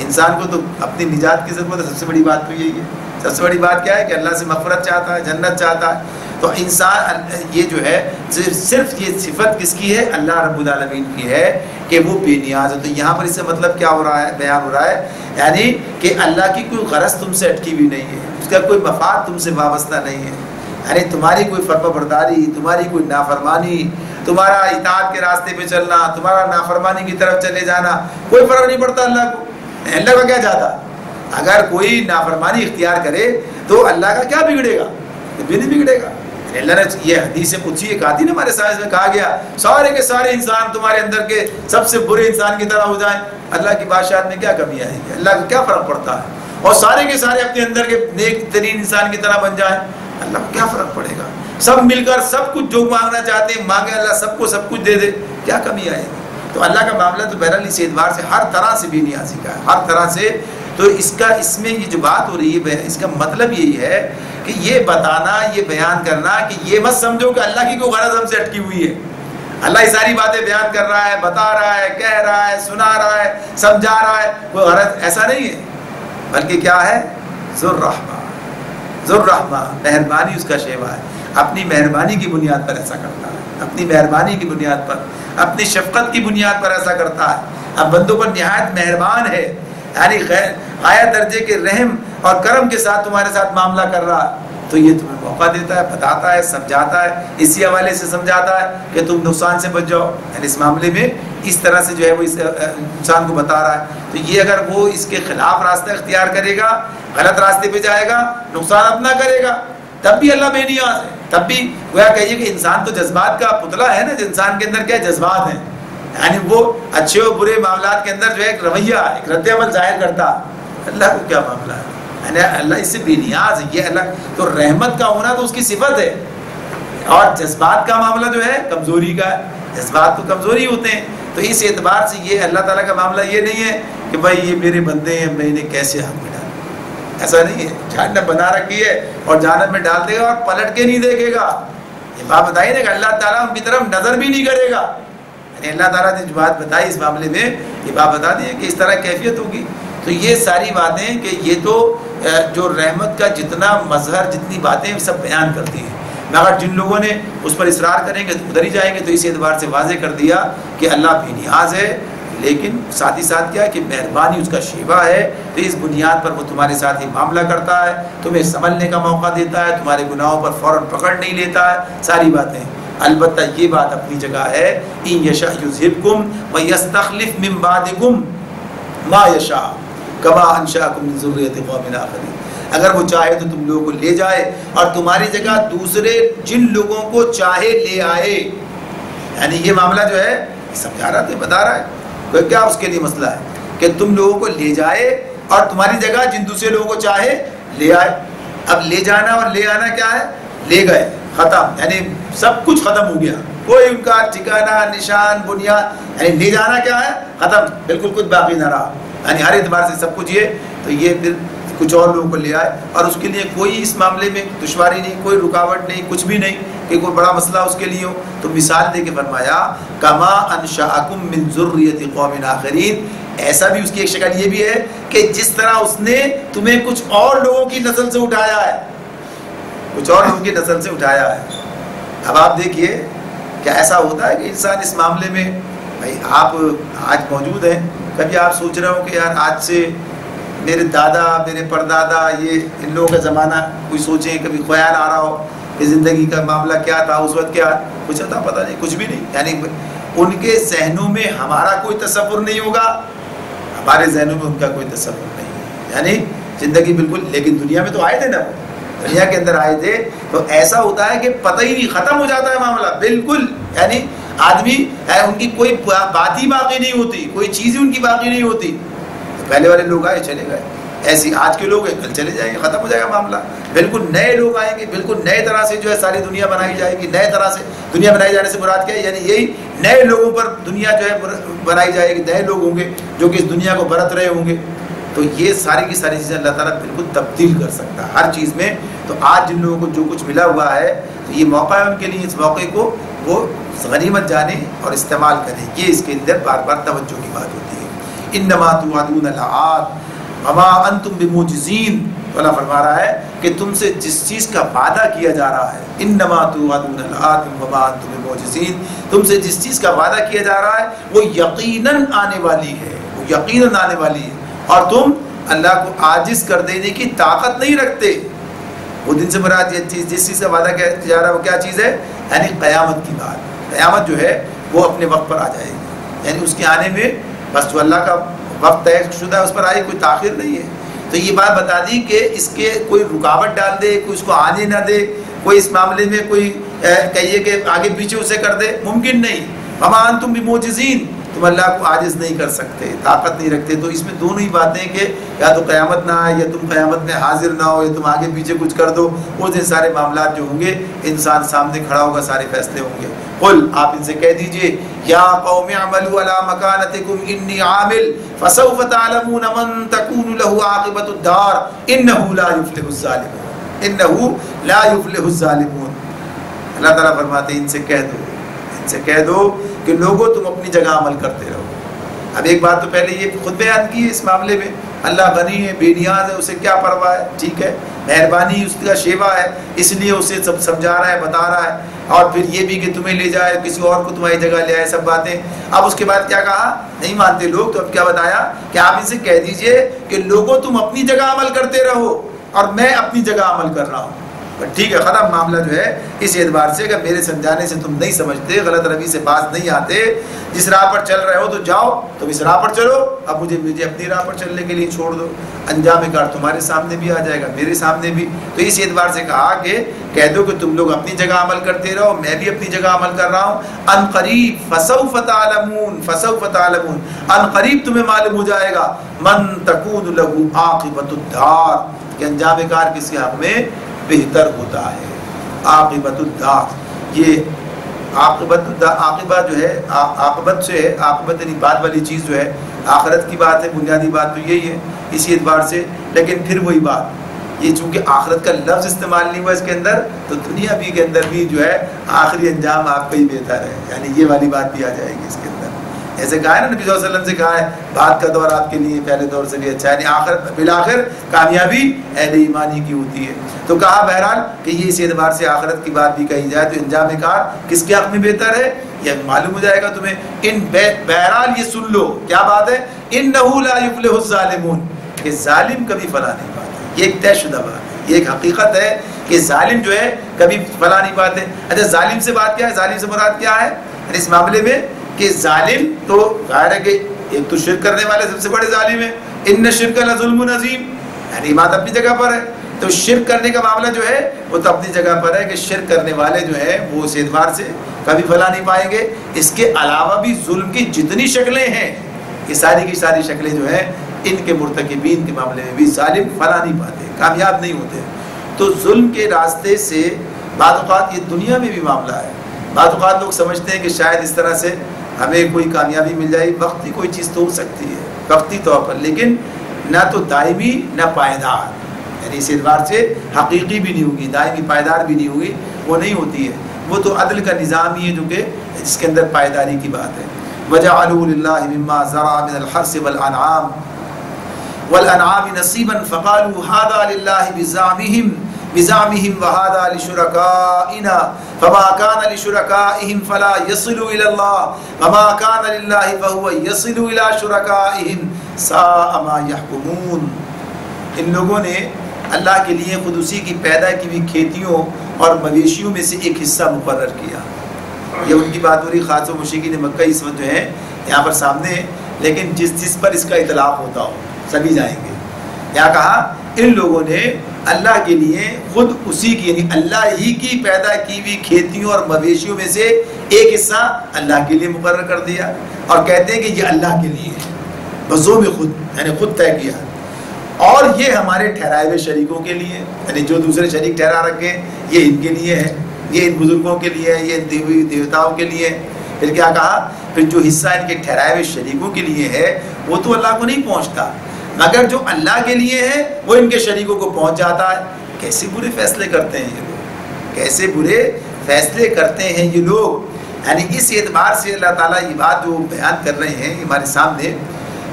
انسان کو تو اپنی نجات کی ضرورت ہے، سب سے بڑی بات تو یہی ہے۔ سب سے بڑی بات کیا ہے کہ اللہ سے مغفرت چاہتا ہے، جنت چاہتا ہے۔ تو انسان یہ جو ہے صرف یہ صفت کس کی ہے؟ اللہ رب العالمین کی ہے کہ وہ بے نیاز ہے۔ تو یہاں پر اس سے مطلب کیا ہو رہا ہے، بیان ہو رہا ہے، یعنی کہ اللہ کی کوئی غرض تم سے اٹکی ہوئی نہیں ہے، اس کا کوئی مفاد تم سے وابستہ نہیں ہے، یعنی تمہاری کوئی فرما برداری، تمہاری کوئی نافرمانی، تمہارا اطاعت کے راستے پہ چلنا، تمہارا نافرمانی کی طرف چلے جانا، کوئی فرق نہیں پڑتا اللہ کو۔ اللہ کا کیا چاہتا ہے؟ اگر کوئی نافرمانی اختیار کرے تو اللہ کا کیا بگڑے گا؟ بھی نہیں بگڑے گا۔ اللہ نے یہ حدیث قدسی ایک آتی ہے ہمارے سائنس میں کہا گیا، سارے کے سارے انسان تمہارے اندر کے سب سے برے انسان کی طرح ہو جائیں، اللہ کی بادشاہت میں کیا کمی آئے گی؟ اللہ کا کیا فرق پڑتا ہے؟ اور سارے کے سارے اپنے اندر کے نیک ترین انسان کی طرح بن جائیں، اللہ کو کیا فرق پڑے گا؟ سب مل کر سب کچھ جو مانگنا چاہتے ہیں مانگے، اللہ سب کو سب کچھ دے دے، کیا کمی آئے گی؟ تو اللہ کا معاملہ تو بہرحال اس اعتبار سے ہر طرح سے بے نیازی کا ہے، ہر طرح سے۔ تو اس میں یہ جو بات ہو رہی ہے، اس کا مطلب یہی ہے کہ یہ بتانا، یہ بیان کرنا کہ یہ مت سمجھو کہ اللہ کی کوئی غرض ہم سے اٹکی ہوئی ہے۔ اللہ یہ ساری باتیں بیان کر رہا ہے، بتا رہا ہے، کہہ رہا ہے، سنا رہا ہے، سمجھا رہا ہے، کوئی غرض ایسا نہیں ہے، بلکہ کیا ہے؟ ذو الرحمہ، مہربانی اس کا شیوا ہے، اپنی مہربانی کی بنیاد پر ایسا کرتا ہے، اپنی مہربانی کی بنیاد پر، اپنی شفقت کی بنیاد پر ایسا کرتا ہے۔ اب بندوں پر نہایت مہربان ہے، یعنی غایت درجے کے رحم اور کرم کے ساتھ تمہارے ساتھ معاملہ کر رہا ہے، تو یہ تمہیں موقع دیتا ہے، بتاتا ہے، سمجھاتا ہے، اسی حوالے سے سمجھاتا ہے کہ تم نقصان سے بچ جاؤ، یعنی اس معاملے میں اس طرح سے جو ہے وہ اس انسان کو بتا رہا ہے۔ تو یہ اگر وہ اس کے خلاف راستہ اختیار کرے گا، غلط راستے پہ جائے گا، نقصان اپنا کرے گا، تب بھی اللہ بے نیاز ہے، تب بھی گویا کہیے کہ انسان تو جذبات کا پتلا ہے نا، انسان کے اندر کیا جذبات ہیں، یعنی وہ اچھے اور برے معاملات کے اندر جو ہے ایک رویہ، ایک رد عمل ظاہر کرتا۔ اللہ کو کیا معاملہ ہے؟ یعنی اللہ اس سے بے نیاز ہے، یہ اللہ تو رحمت کا ہونا تو اس کی صفت ہے، اور جذبات کا معاملہ جو ہے کمزوری کا ہے، جذبات تو کمزوری ہوتے ہیں۔ تو اس اعتبار سے یہ اللہ تعالیٰ کا معاملہ یہ نہیں ہے کہ بھائی یہ میرے بندے ہیں، میں انہیں کیسے حق میں ڈالوں، ایسا نہیں ہے۔ جہنم بنا رکھی ہے اور جہنم میں ڈال دے گا اور پلٹ کے نہیں دیکھے گا۔ یہ بات بتائی نا کہ اللہ تعالیٰ ان کی طرف نظر بھی نہیں کرے گا، یعنی اللہ تعالیٰ نے جو بات بتائی اس معاملے میں، یہ بات بتا دی ہے کہ اس طرح کیفیت ہوگی۔ تو یہ ساری باتیں کہ یہ تو جو رحمت کا جتنا مظہر، جتنی باتیں سب بیان کرتی ہیں، مگر جن لوگوں نے اس پر اصرار کریں گے تو ادھر ہی جائیں گے۔ تو اس اعتبار سے واضح کر دیا کہ اللہ بے نیاز ہے، لیکن ساتھ ہی ساتھ کیا ہے کہ مہربانی اس کا شیوا ہے، تو اس بنیاد پر وہ تمہارے ساتھ ہی معاملہ کرتا ہے، تمہیں سنبھلنے کا موقع دیتا ہے، تمہارے گناہوں پر فوراً پکڑ نہیں لیتا ہے، ساری باتیں۔ البتہ یہ بات اپنی جگہ ہے، ان یشاء یذہبکم ویستخلف من بعدکم ما یشاء کما انشأکم من ذریۃ قوم آخرین۔ اگر وہ چاہے تو تم لوگوں کو لے جائے اور تمہاری جگہ دوسرے جن لوگوں کو چاہے لے آئے۔ یعنی یہ معاملہ جو ہے سمجھا رہا تھا، بتا رہا ہے کوئی کیا اس کے لیے مسئلہ ہے کہ تم لوگوں کو لے جائے اور تمہاری جگہ جن دوسرے لوگوں کو چاہے لے آئے۔ اب لے جانا اور لے آنا کیا ہے؟ لے گئے، ختم، یعنی سب کچھ ختم ہو گیا، کوئی ان کا ٹھکانہ نشان بنیاد، یعنی لے جانا کیا ہے؟ ختم، بالکل کچھ باقی نہ رہا، یعنی ہر اعتبار سے سب کچھ یہ، تو یہ پھر کچھ اور لوگوں کو لے آئے اور اس کے لیے کوئی اس معاملے میں دشواری نہیں، کوئی رکاوٹ نہیں، کچھ بھی نہیں کہ کوئی بڑا مسئلہ اس کے لیے ہو۔ تو مثال دے کے فرمایا کما انشأکم من ذریۃ قوم آخرین، ایسا بھی اس کی ایک شکل یہ بھی ہے کہ جس طرح اس نے تمہیں کچھ اور لوگوں کی نسل سے اٹھایا ہے، کچھ اور لوگوں کی نسل سے اٹھایا ہے۔ اب آپ دیکھیے کہ ایسا ہوتا ہے کہ انسان اس معاملے میں، بھائی آپ آج موجود ہیں، کبھی آپ سوچ رہے ہو کہ یار آج سے میرے دادا میرے پردادا یہ ان لوگوں کا زمانہ کوئی سوچیں، کبھی خیال آ رہا ہو کہ زندگی کا معاملہ کیا تھا اس وقت، کیا کچھ تھا پتہ نہیں، کچھ بھی نہیں، یعنی ان کے ذہنوں میں ہمارا کوئی تصور نہیں ہوگا، ہمارے ذہنوں میں ان کا کوئی تصور نہیں ہے، یعنی زندگی بالکل، لیکن دنیا میں تو آئے تھے نا، دنیا کے اندر آئے تھے، تو ایسا ہوتا ہے کہ پتہ ہی نہیں، ختم ہو جاتا ہے معاملہ بالکل، یعنی آدمی ان کی کوئی بات ہی باقی نہیں ہوتی، کوئی چیز ہی ان کی باقی نہیں ہوتی۔ پہلے والے لوگ آئے چلے گئے، ایسی آج کے لوگ ہیں کل چلے جائیں گے، ختم ہو جائے گا معاملہ، بالکل نئے لوگ آئیں گے، بالکل نئے طرح سے جو ہے ساری دنیا بنائی جائے گی، نئے طرح سے دنیا بنائی جانے سے مراد کیا ہے؟ یعنی یہی نئے لوگوں پر دنیا جو ہے بنائی جائے گی، نئے لوگ ہوں گے جو کہ اس دنیا کو برت رہے ہوں گے۔ تو یہ ساری کی ساری چیزیں اللہ تعالیٰ بالکل تبدیل کر سکتا ہے ہر چیز میں۔ تو آج جن لوگوں کو جو کچھ ملا ہوا ہے تو یہ موقع ہے ان کے لیے، اس موقع کو وہ غنیمت جانیں اور استعمال کریں، یہ اس کے اندر بار بار توجہ کی بات ہوتی ہے۔ انما توعدون لآت وما انتم بمعجزین، اللہ فرما رہا ہے کہ تم سے جس چیز کا وعدہ کیا جا رہا ہے، انما توعدون لآت وما انتم بمعجزین، تم سے جس چیز کا وعدہ کیا جا رہا ہے وہ یقیناً آنے والی ہے، وہ یقیناً آنے والی ہے، اور تم اللہ کو عاجز کر دینے کی طاقت نہیں رکھتے۔ وہ دن سے مراد یہ چیز، جس چیز کا وعدہ کیا جا رہا ہے وہ کیا چیز ہے؟ یعنی قیامت کی بات، قیامت جو ہے وہ اپنے وقت پر آ جائے گی، یعنی اس کے آنے میں بس جو اللہ کا وقت طے شدہ ہے اس پر آئی، کوئی تاخیر نہیں ہے۔ تو یہ بات بتا دی کہ اس کے کوئی رکاوٹ ڈال دے، کوئی اس کو آنے نہ دے، کوئی اس معاملے میں کوئی کہیے کہ آگے پیچھے اسے کر دے، ممکن نہیں۔ وما انتم بمعجزین، تم اللہ کو عاجز نہیں کر سکتے، طاقت نہیں رکھتے۔ تو اس میں دونوں ہی باتیں کہ یا تو قیامت نہ آئے یا تم قیامت میں حاضر نہ ہو یا تم آگے پیچھے کچھ کر دو، اس دن سارے معاملات جو ہوں گے انسان سامنے کھڑا ہوگا، سارے فیصلے ہوں گے۔ قل، آپ ان سے کہہ دیجئے، یا قوم اعملوا علی مکانتکم انی عامل فسوف تعلمون من تکون له عاقبۃ الدار انہ لا یفلح الظالمون، انہ لا یفلح الظالمون۔ اللہ تعالیٰ فرماتے ہیں ان سے کہہ دو، ان سے کہہ دو کہ لوگوں تم اپنی جگہ عمل کرتے رہو۔ اب ایک بات تو پہلے یہ خود بیان کی ہے اس معاملے میں، اللہ غنی ہے، بے نیاز ہے، اسے کیا پرواہ ہے، ٹھیک ہے، مہربانی اس کا شیوا ہے، اس لیے اسے سب سمجھا رہا ہے، بتا رہا ہے، اور پھر یہ بھی کہ تمہیں لے جائے، کسی اور کو تمہاری جگہ لے آئے، سب باتیں۔ اب اس کے بعد کیا کہا؟ نہیں مانتے لوگ، تو اب کیا بتایا کہ آپ ان سے کہہ دیجئے کہ لوگوں تم اپنی جگہ عمل کرتے رہو اور میں اپنی جگہ عمل کر رہا ہوں۔ ٹھیک ہے، ختم معاملہ جو ہے اس اعتبار سے کہ میرے سمجھانے سے تم نہیں سمجھتے، غلط روی سے باز نہیں آتے، جس راہ پر چل رہے ہو تو جاؤ، تم اس راہ پر چلو، اب مجھے اپنی راہ پر چلنے کے لیے چھوڑ دو، انجام کار تمہارے سامنے بھی آ جائے گا، میرے سامنے بھی۔ تو اس اعتبار سے کہا کہ کہہ دو کہ تم لوگ اپنی جگہ عمل کرتے رہو، میں بھی اپنی جگہ عمل کر رہا ہوں، ان قریب فسوف تعلمون، فسوف تعلمون، ان قریب تمہیں معلوم ہو جائے گا، من تکون له عاقبۃ الدار، کہ انجام کار کس کے حق میں بہتر ہوتا ہے۔ عاقبۃ الدار، یہ عاقبت جو ہے، عاقبت سے ہے، عاقبت یعنی بعد والی چیز جو ہے، آخرت کی بات ہے، بنیادی بات تو یہی ہے اسی اعتبار سے۔ لیکن پھر وہی بات، یہ چونکہ آخرت کا لفظ استعمال نہیں ہوا اس کے اندر، تو دنیا بھی کے اندر بھی جو ہے آخری انجام آپ کا ہی بہتر ہے، یعنی یہ والی بات بھی آ جائے گی اس کے اندر۔ ایسے کہا ہے نا، نبی صلی اللہ علیہ وسلم سے کہا ہے بعد کا دور آپ کے لیے پہلے دور سے بھی اچھا ہے، یعنی آخر بالآخر کامیابی اہل ایمانی کی ہوتی ہے۔ تو کہا بہرحال کہ یہ اس اعتبار سے آخرت کی بات بھی کہی جائے تو انجام کار کس کے حق میں بہتر ہے؟ یہ معلوم ہو جائے گا تمہیں۔ بہرحال یہ سن لو کیا بات ہے، انہ لا یفلح الظالمون، کہ ظالم کبھی فلاح نہیں پاتے، یہ ایک طے شدہ بات ہے، یہ ایک حقیقت ہے کہ ظالم جو ہے کبھی فلاح نہیں پاتے۔ اچھا ظالم سے بات کیا ہے، ظالم سے مراد کیا ہے اس معاملے میں کہ ظالم تو ظاہر ہے کہ ایک تو شرک کرنے والے سب سے بڑے ظالم ہیں، ان الشرک لظلم عظیم، یعنی بات اپنی جگہ پر ہے۔ تو شرک کرنے کا معاملہ جو ہے وہ تو اپنی جگہ پر ہے کہ شرک کرنے والے جو ہیں وہ اس اعتبار سے کبھی فلاح نہیں پائیں گے۔ اس کے علاوہ بھی ظلم کی جتنی شکلیں ہیں یہ ساری کی ساری شکلیں جو ہیں ان کے مرتکبین کے معاملے میں بھی ظالم فلاح نہیں پاتے، کامیاب نہیں ہوتے۔ تو ظلم کے راستے سے بعض اوقات یہ دنیا میں بھی معاملہ ہے، بعض اوقات لوگ سمجھتے ہیں کہ شاید اس طرح سے ہمیں کوئی کامیابی مل جائے، وقتی کوئی چیز تو ہو سکتی ہے وقتی طور پر، لیکن نہ تو دائمی نہ پائیدار، یعنی اس اعتبار سے حقیقی بھی نہیں ہوگی، دائمی پائیدار بھی نہیں ہوگی، وہ نہیں ہوتی ہے۔ وہ تو عدل کا نظام ہی ہے جو کہ جس کے اندر پائیداری کی بات ہے۔ وَجَعَلُوا لِلَّهِ مِمَّا زَرَعَ مِنَ الْحَرْثِ وَالْأَنْعَامِ نَصِيبًا فَقَالُوا هَذَا لِلَّهِ بزعمهم وهذا لشركائنا فما كان لشركائهم فلا يصل إلى الله وما كان لله فهو يصل إلى شركائهم ساء ما يحكمون۔ ان لوگوں نے اللہ کے لیے خود اسی کی پیدا کی ہوئی کھیتیوں اور مویشیوں میں سے ایک حصہ مقرر کیا۔ یہ ان کی بات ہو رہی خاص و مشرکین مکہ اس وقت جو ہے یہاں پر سامنے، لیکن جس پر اس کا اطلاق ہوتا ہو سبھی جائیں گے۔ کیا کہا، ان لوگوں نے اللہ کے لیے خود اسی کی یعنی اللہ ہی کی پیدا کی ہوئی کھیتیوں اور مویشیوں میں سے ایک حصہ اللہ کے لیے مقرر کر دیا، اور کہتے ہیں کہ یہ اللہ کے لیے ہے، بزو میں خود یعنی خود طے کیا، اور یہ ہمارے ٹھہرائے ہوئے شریکوں کے لیے، یعنی جو دوسرے شریک ٹھہرا رکھے یہ ان کے لیے ہے، یہ ان بزرگوں کے لیے ہے، یہ ان دیوتاؤں کے لیے۔ پھر کیا کہا، پھر جو حصہ ان کے ٹھہرائے ہوئے شریکوں کے لیے ہے وہ تو اللہ کو نہیں پہنچتا، مگر جو اللہ کے لیے ہے وہ ان کے شریکوں کو پہنچ جاتا ہے۔ کیسے برے فیصلے کرتے ہیں یہ لوگ، کیسے برے فیصلے کرتے ہیں یہ لوگ۔ یعنی اس اعتبار سے اللہ تعالیٰ یہ بات جو بیان کر رہے ہیں ہمارے سامنے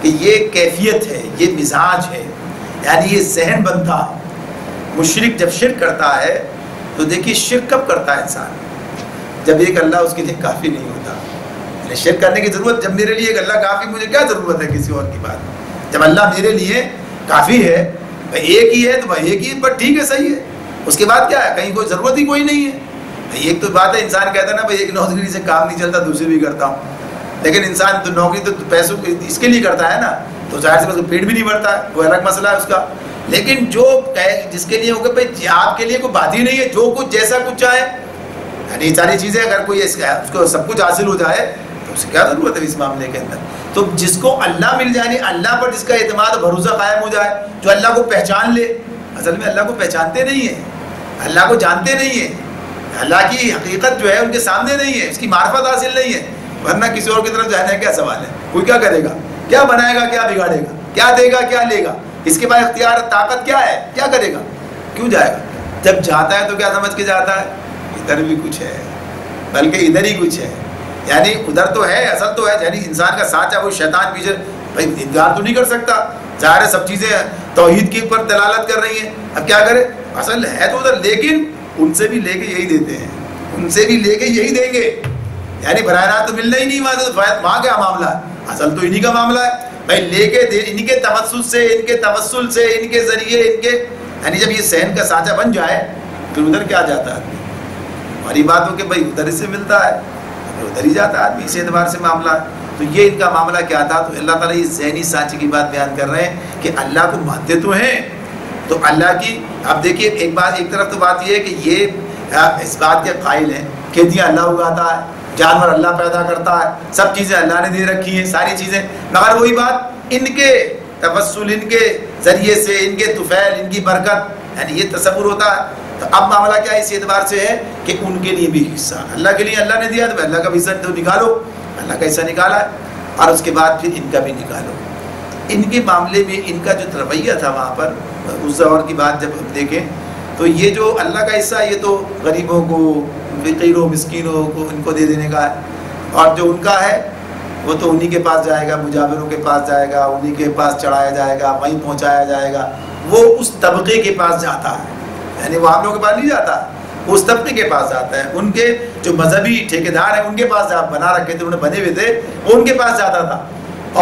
کہ یہ کیفیت ہے، یہ مزاج ہے، یعنی یہ ذہن بنتا ہے۔ مشرک جب شرک کرتا ہے تو دیکھیے شرک کب کرتا ہے انسان، جب ایک اللہ اس کے لیے کافی نہیں ہوتا۔ یعنی شرک کرنے کی ضرورت، جب میرے لیے ایک اللہ کافی، مجھے کیا ضرورت ہے کسی اور کی بات۔ جب اللہ میرے لیے کافی ہے، ایک ہی ہے تو بھائی ایک ہی پر ٹھیک ہے، صحیح ہے، اس کے بعد کیا ہے، کہیں کوئی ضرورت ہی کوئی نہیں ہے۔ ایک تو بات ہے انسان کہتا ہے نا بھائی ایک نوکری سے کام نہیں چلتا، دوسری بھی کرتا ہوں، لیکن انسان تو نوکری تو پیسوں اس کے لیے کرتا ہے نا، تو ظاہر سے اس کو پیٹ بھی نہیں بھرتا ہے، وہ الگ مسئلہ ہے اس کا۔ لیکن جو جس کے لیے ہوگا بھائی آپ کے لیے کوئی بات ہی نہیں ہے، جو کچھ جیسا کچھ چاہے، یعنی ساری چیزیں اگر کوئی اس کو سب کچھ حاصل ہو جائے تو اسے کیا ضرورت ہے اس معاملے کے اندر۔ تو جس کو اللہ مل جائے، اللہ پر جس کا اعتماد بھروسہ قائم ہو جائے، جو اللہ کو پہچان لے، اصل میں اللہ کو پہچانتے نہیں ہیں، اللہ کو جانتے نہیں ہیں، اللہ کی حقیقت جو ہے ان کے سامنے نہیں ہے، اس کی معرفت حاصل نہیں ہے، ورنہ کسی اور کی طرف جانے کا کیا سوال ہے۔ کوئی کیا کرے گا، کیا بنائے گا، کیا بگاڑے گا، کیا دے گا، کیا لے گا، اس کے بعد اختیار طاقت کیا ہے، کیا کرے گا، کیوں جائے گا۔ جب جاتا ہے تو کیا سمجھ کے جاتا ہے، ادھر بھی کچھ ہے، بلکہ ادھر ہی کچھ ہے، یعنی ادھر تو ہے، اصل تو ہے، یعنی انسان کا ساتھ ہے وہ شیطان پیچھے بھائی انکار تو نہیں کر سکتا، ظاہر ہے سب چیزیں توحید کے اوپر دلالت کر رہی ہیں، اب کیا کرے، اصل ہے تو ادھر، لیکن ان سے بھی لے کے یہی دیتے ہیں، ان سے بھی لے کے یہی دیں گے، یعنی براہ راست تو ملنا ہی نہیں، وہاں کیا معاملہ ہے، اصل تو انہی کا معاملہ ہے بھائی، لے کے دے، ان کے توسل سے، ان کے توسل سے، ان کے ذریعے، ان کے یعنی جب یہ صحن کا سانچہ بن جائے پھر ادھر کیا جاتا ہے، ہماری بات ہو کہ بھائی ادھر سے ملتا ہے ادھر ہی جاتا ہے آدمی، اس اعتبار سے معاملہ ہے۔ تو یہ ان کا معاملہ کیا تھا، تو اللہ تعالیٰ یہ ذہنی سانچے کی بات بیان کر رہے ہیں کہ اللہ کو مانتے تو ہیں، تو اللہ کی اب دیکھیے ایک بات، ایک طرف تو بات یہ ہے کہ یہ اس بات کے قائل ہیں کھیتیاں اللہ اگاتا ہے، جانور اللہ پیدا کرتا ہے، سب چیزیں اللہ نے دے رکھی ہیں، ساری چیزیں، مگر وہی بات ان کے توسل، ان کے ذریعے سے، ان کے طفیل، ان کی برکت، یعنی یہ تصور ہوتا ہے۔ تو اب معاملہ کیا اس اعتبار سے ہے کہ ان کے لیے بھی حصہ اللہ کے لیے اللہ نے دیا، تو اللہ کا بھی حصہ تو نکالو، اللہ کا حصہ نکالا ہے، اور اس کے بعد پھر ان کا بھی نکالو۔ ان کے معاملے میں ان کا جو رویہ تھا وہاں پر، اس دور کی بات جب ہم دیکھیں تو یہ جو اللہ کا حصہ یہ تو غریبوں کو، فقیروں، مسکینوں کو ان کو دے دینے کا ہے، اور جو ان کا ہے وہ تو انہی کے پاس جائے گا، مجاوروں کے پاس جائے گا، انہی کے پاس چڑھایا جائے گا، وہیں پہنچایا جائے گا، وہ اس طبقے کے پاس جاتا ہے، یعنی وہ ہم لوگوں کے پاس نہیں جاتا، وہ اس طبقے کے پاس جاتا ہے. ان کے جو مذہبی ٹھیکیدار ہیں ان کے پاس آپ بنا رکھے تھے, انہیں بنے ہوئے تھے, وہ ان کے پاس جاتا تھا.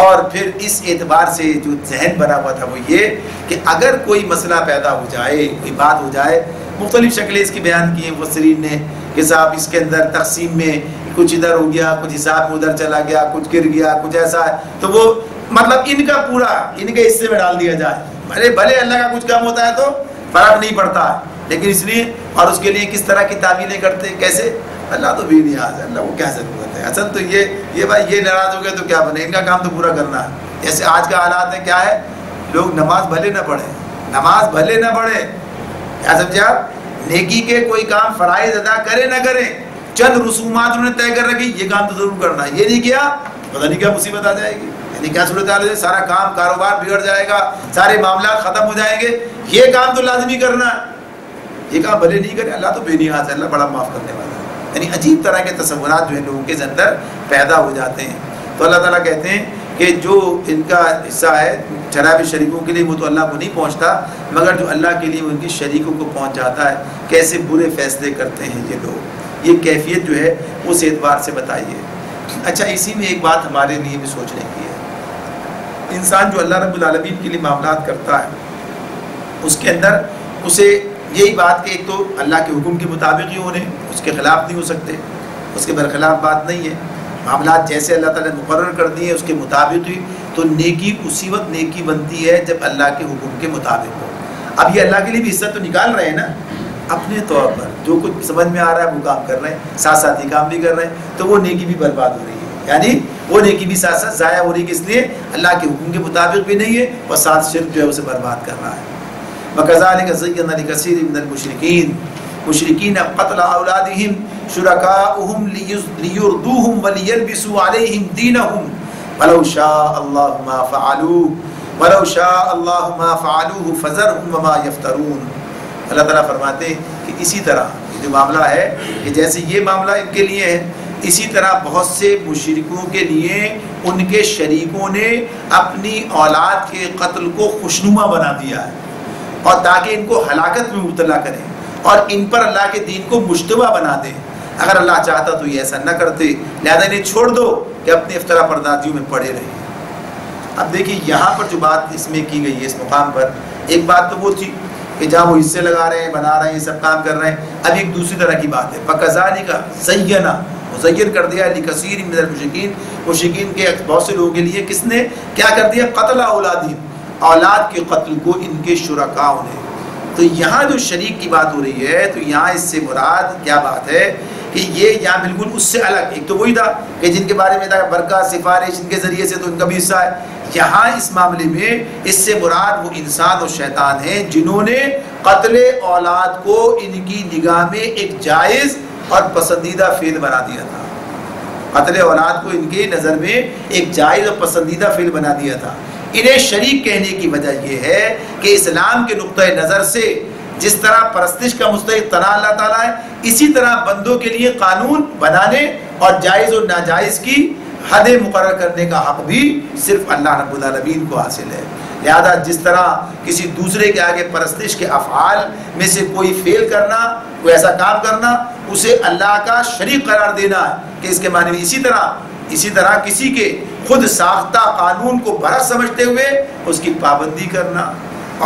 اور پھر اس اعتبار سے جو ذہن بنا ہوا تھا وہ یہ کہ اگر کوئی مسئلہ پیدا ہو جائے, کوئی بات ہو جائے, مختلف شکلیں اس کی بیان کی ہیں مفسرین نے کہ صاحب اس کے اندر تقسیم میں کچھ ادھر ہو گیا, کچھ حساب میں ادھر چلا گیا, کچھ گر گیا, کچھ ایسا ہے, تو وہ مطلب ان کا پورا ان کے حصے میں ڈال دیا جائے. بھلے اللہ کا کچھ کام ہوتا ہے تو فرق نہیں پڑتا ہے, لیکن اس لیے اور اس کے لیے کس طرح کی تعویلیں کرتے ہیں, کیسے اللہ تو بھی نیاز ہے, اللہ کو کیا ضرورت ہے, اصل تو یہ بھائی یہ ناراض ہو گئے تو کیا بنے, ان کا کام تو پورا کرنا ہے. جیسے آج کا حالات ہے کیا ہے, لوگ نماز بھلے نہ پڑھیں, نماز بھلے نہ پڑھیں, کیا سمجھے آپ, نیکی کے کوئی کام فرائض ادا کرے نہ کریں, چند رسومات انہوں نے طے کر رکھی, یہ کام تو ضرور کرنا ہے, یہ نہیں کیا پتہ نہیں کیا مصیبت آ جائے گی, یعنی کیا صورتحال ہے, سارا کام کاروبار بگڑ جائے گا, سارے معاملات ختم ہو جائیں گے, یہ کام تو لازمی کرنا ہے, یہ کام بھلے نہیں کرے, اللہ تو بے نیاز ہے, اللہ بڑا معاف کرنے والا ہے. یعنی عجیب طرح کے تصورات جو ہے لوگوں کے اندر پیدا ہو جاتے ہیں. تو اللہ تعالیٰ کہتے ہیں کہ جو ان کا حصہ ہے شرابی شریکوں کے لیے وہ تو اللہ کو نہیں پہنچتا, مگر جو اللہ کے لیے ان کے شریکوں کو پہنچ جاتا ہے. کیسے برے فیصلے کرتے ہیں یہ لوگ, یہ کیفیت جو ہے اس اعتبار سے بتائیے. اچھا, اسی میں ایک بات ہمارے لیے بھی سوچنے کی ہے, انسان جو اللہ رب العالمین کے لیے معاملات کرتا ہے اس کے اندر اسے یہی بات کہ ایک تو اللہ کے حکم کے مطابق ہی ہونے, اس کے خلاف نہیں ہو سکتے, اس کے برخلاف بات نہیں ہے, معاملات جیسے اللہ تعالیٰ نے مقرر کر دیے اس کے مطابق ہی, تو نیکی اسی وقت نیکی بنتی ہے جب اللہ کے حکم کے مطابق ہو. اب یہ اللہ کے لیے بھی حصہ تو نکال رہے ہیں نا, اپنے طور پر جو کچھ سمجھ میں آ رہا ہے وہ کام کر رہے ہیں, ساتھ ساتھ ہی کام بھی کر رہے ہیں, تو وہ نیکی بھی برباد ہو رہی ہے, یعنی وہ نیکی بھی ساتھ ساتھ ضائع ہو رہی ہے, اس لیے اللہ کے حکم کے مطابق بھی نہیں ہے, اور ساتھ شرک جو ہے اسے برباد کر رہا ہے. وَكَذَلِكَ زَيَّنَّ لِكَثِيرٍ مِّنَ الْمُشْرِكِينَ مشرکین قتل اولادہم شرکاؤہم لیردوہم ولیلبسوا علیہم دینہم وَلَوْ شَاءَ اللَّهُ مَا فَعَلُوهُ وَلَوْ شَاءَ اللَّهُ مَا فَعَلُوهُ فَذَرْهُمْ وَمَا يَفْتَرُونَ. اللہ تعالیٰ فرماتے ہیں کہ اسی طرح یہ جو معاملہ ہے کہ جیسے یہ معاملہ ان کے لیے ہے, اسی طرح بہت سے مشرکوں کے لیے ان کے شریکوں نے اپنی اولاد کے قتل کو خوشنما بنا دیا ہے, اور تاکہ ان کو ہلاکت میں مبتلا کریں اور ان پر اللہ کے دین کو مشتبہ بنا دیں. اگر اللہ چاہتا تو یہ ایسا نہ کرتے, لہذا انہیں چھوڑ دو کہ اپنے افطرا پردازیوں میں پڑے رہیں. اب دیکھیے یہاں پر جو بات اس میں کی گئی ہے اس مقام پر, ایک بات تو وہ تھی کہ جہاں وہ حصے لگا رہے ہیں, بنا رہے ہیں, سب کام کر رہے ہیں. اب ایک دوسری طرح کی بات ہے, فَكَذَلِكَ زَيَّنَ مزین کر دیا لِكَثِيرٍ مِّنَ الْمُشْرِكِينَ, مشرکین کے بہت سے لوگوں کے لیے کس نے کیا کر دیا, قتل اولادہم, اولاد کے قتل کو ان کے شرکاؤں نے. تو یہاں جو شریک کی بات ہو رہی ہے تو یہاں اس سے مراد کیا بات ہے کہ یہ یہاں بالکل اس سے الگ, ایک تو وہی تھا کہ جن کے بارے میں تھا برکہ سفارش ان کے ذریعے سے تو ان کا بھی حصہ ہے. یہاں اس معاملے میں اس سے مراد وہ انسان اور شیطان ہیں جنہوں نے قتل اولاد کو ان کی نگاہ میں ایک جائز اور پسندیدہ فعل بنا دیا تھا. قتل اولاد کو ان کی نظر میں ایک جائز اور پسندیدہ فعل بنا دیا تھا. انہیں شریک کہنے کی وجہ یہ ہے کہ اسلام کے نقطۂ نظر سے جس طرح پرستش کا مستحق تنہا اللہ تعالیٰ ہے, اسی طرح بندوں کے لیے قانون بنانے اور جائز اور ناجائز کی حدیں مقرر کرنے کا حق بھی صرف اللہ رب العالمین کو حاصل ہے. لہذا جس طرح کسی دوسرے کے آگے پرستش کے افعال میں سے کوئی فعل کرنا, کوئی ایسا کام کرنا, اسے اللہ کا شریک قرار دینا ہے کہ اس کے معنی میں اسی طرح کسی کے خود ساختہ قانون کو برحق سمجھتے ہوئے اس کی پابندی کرنا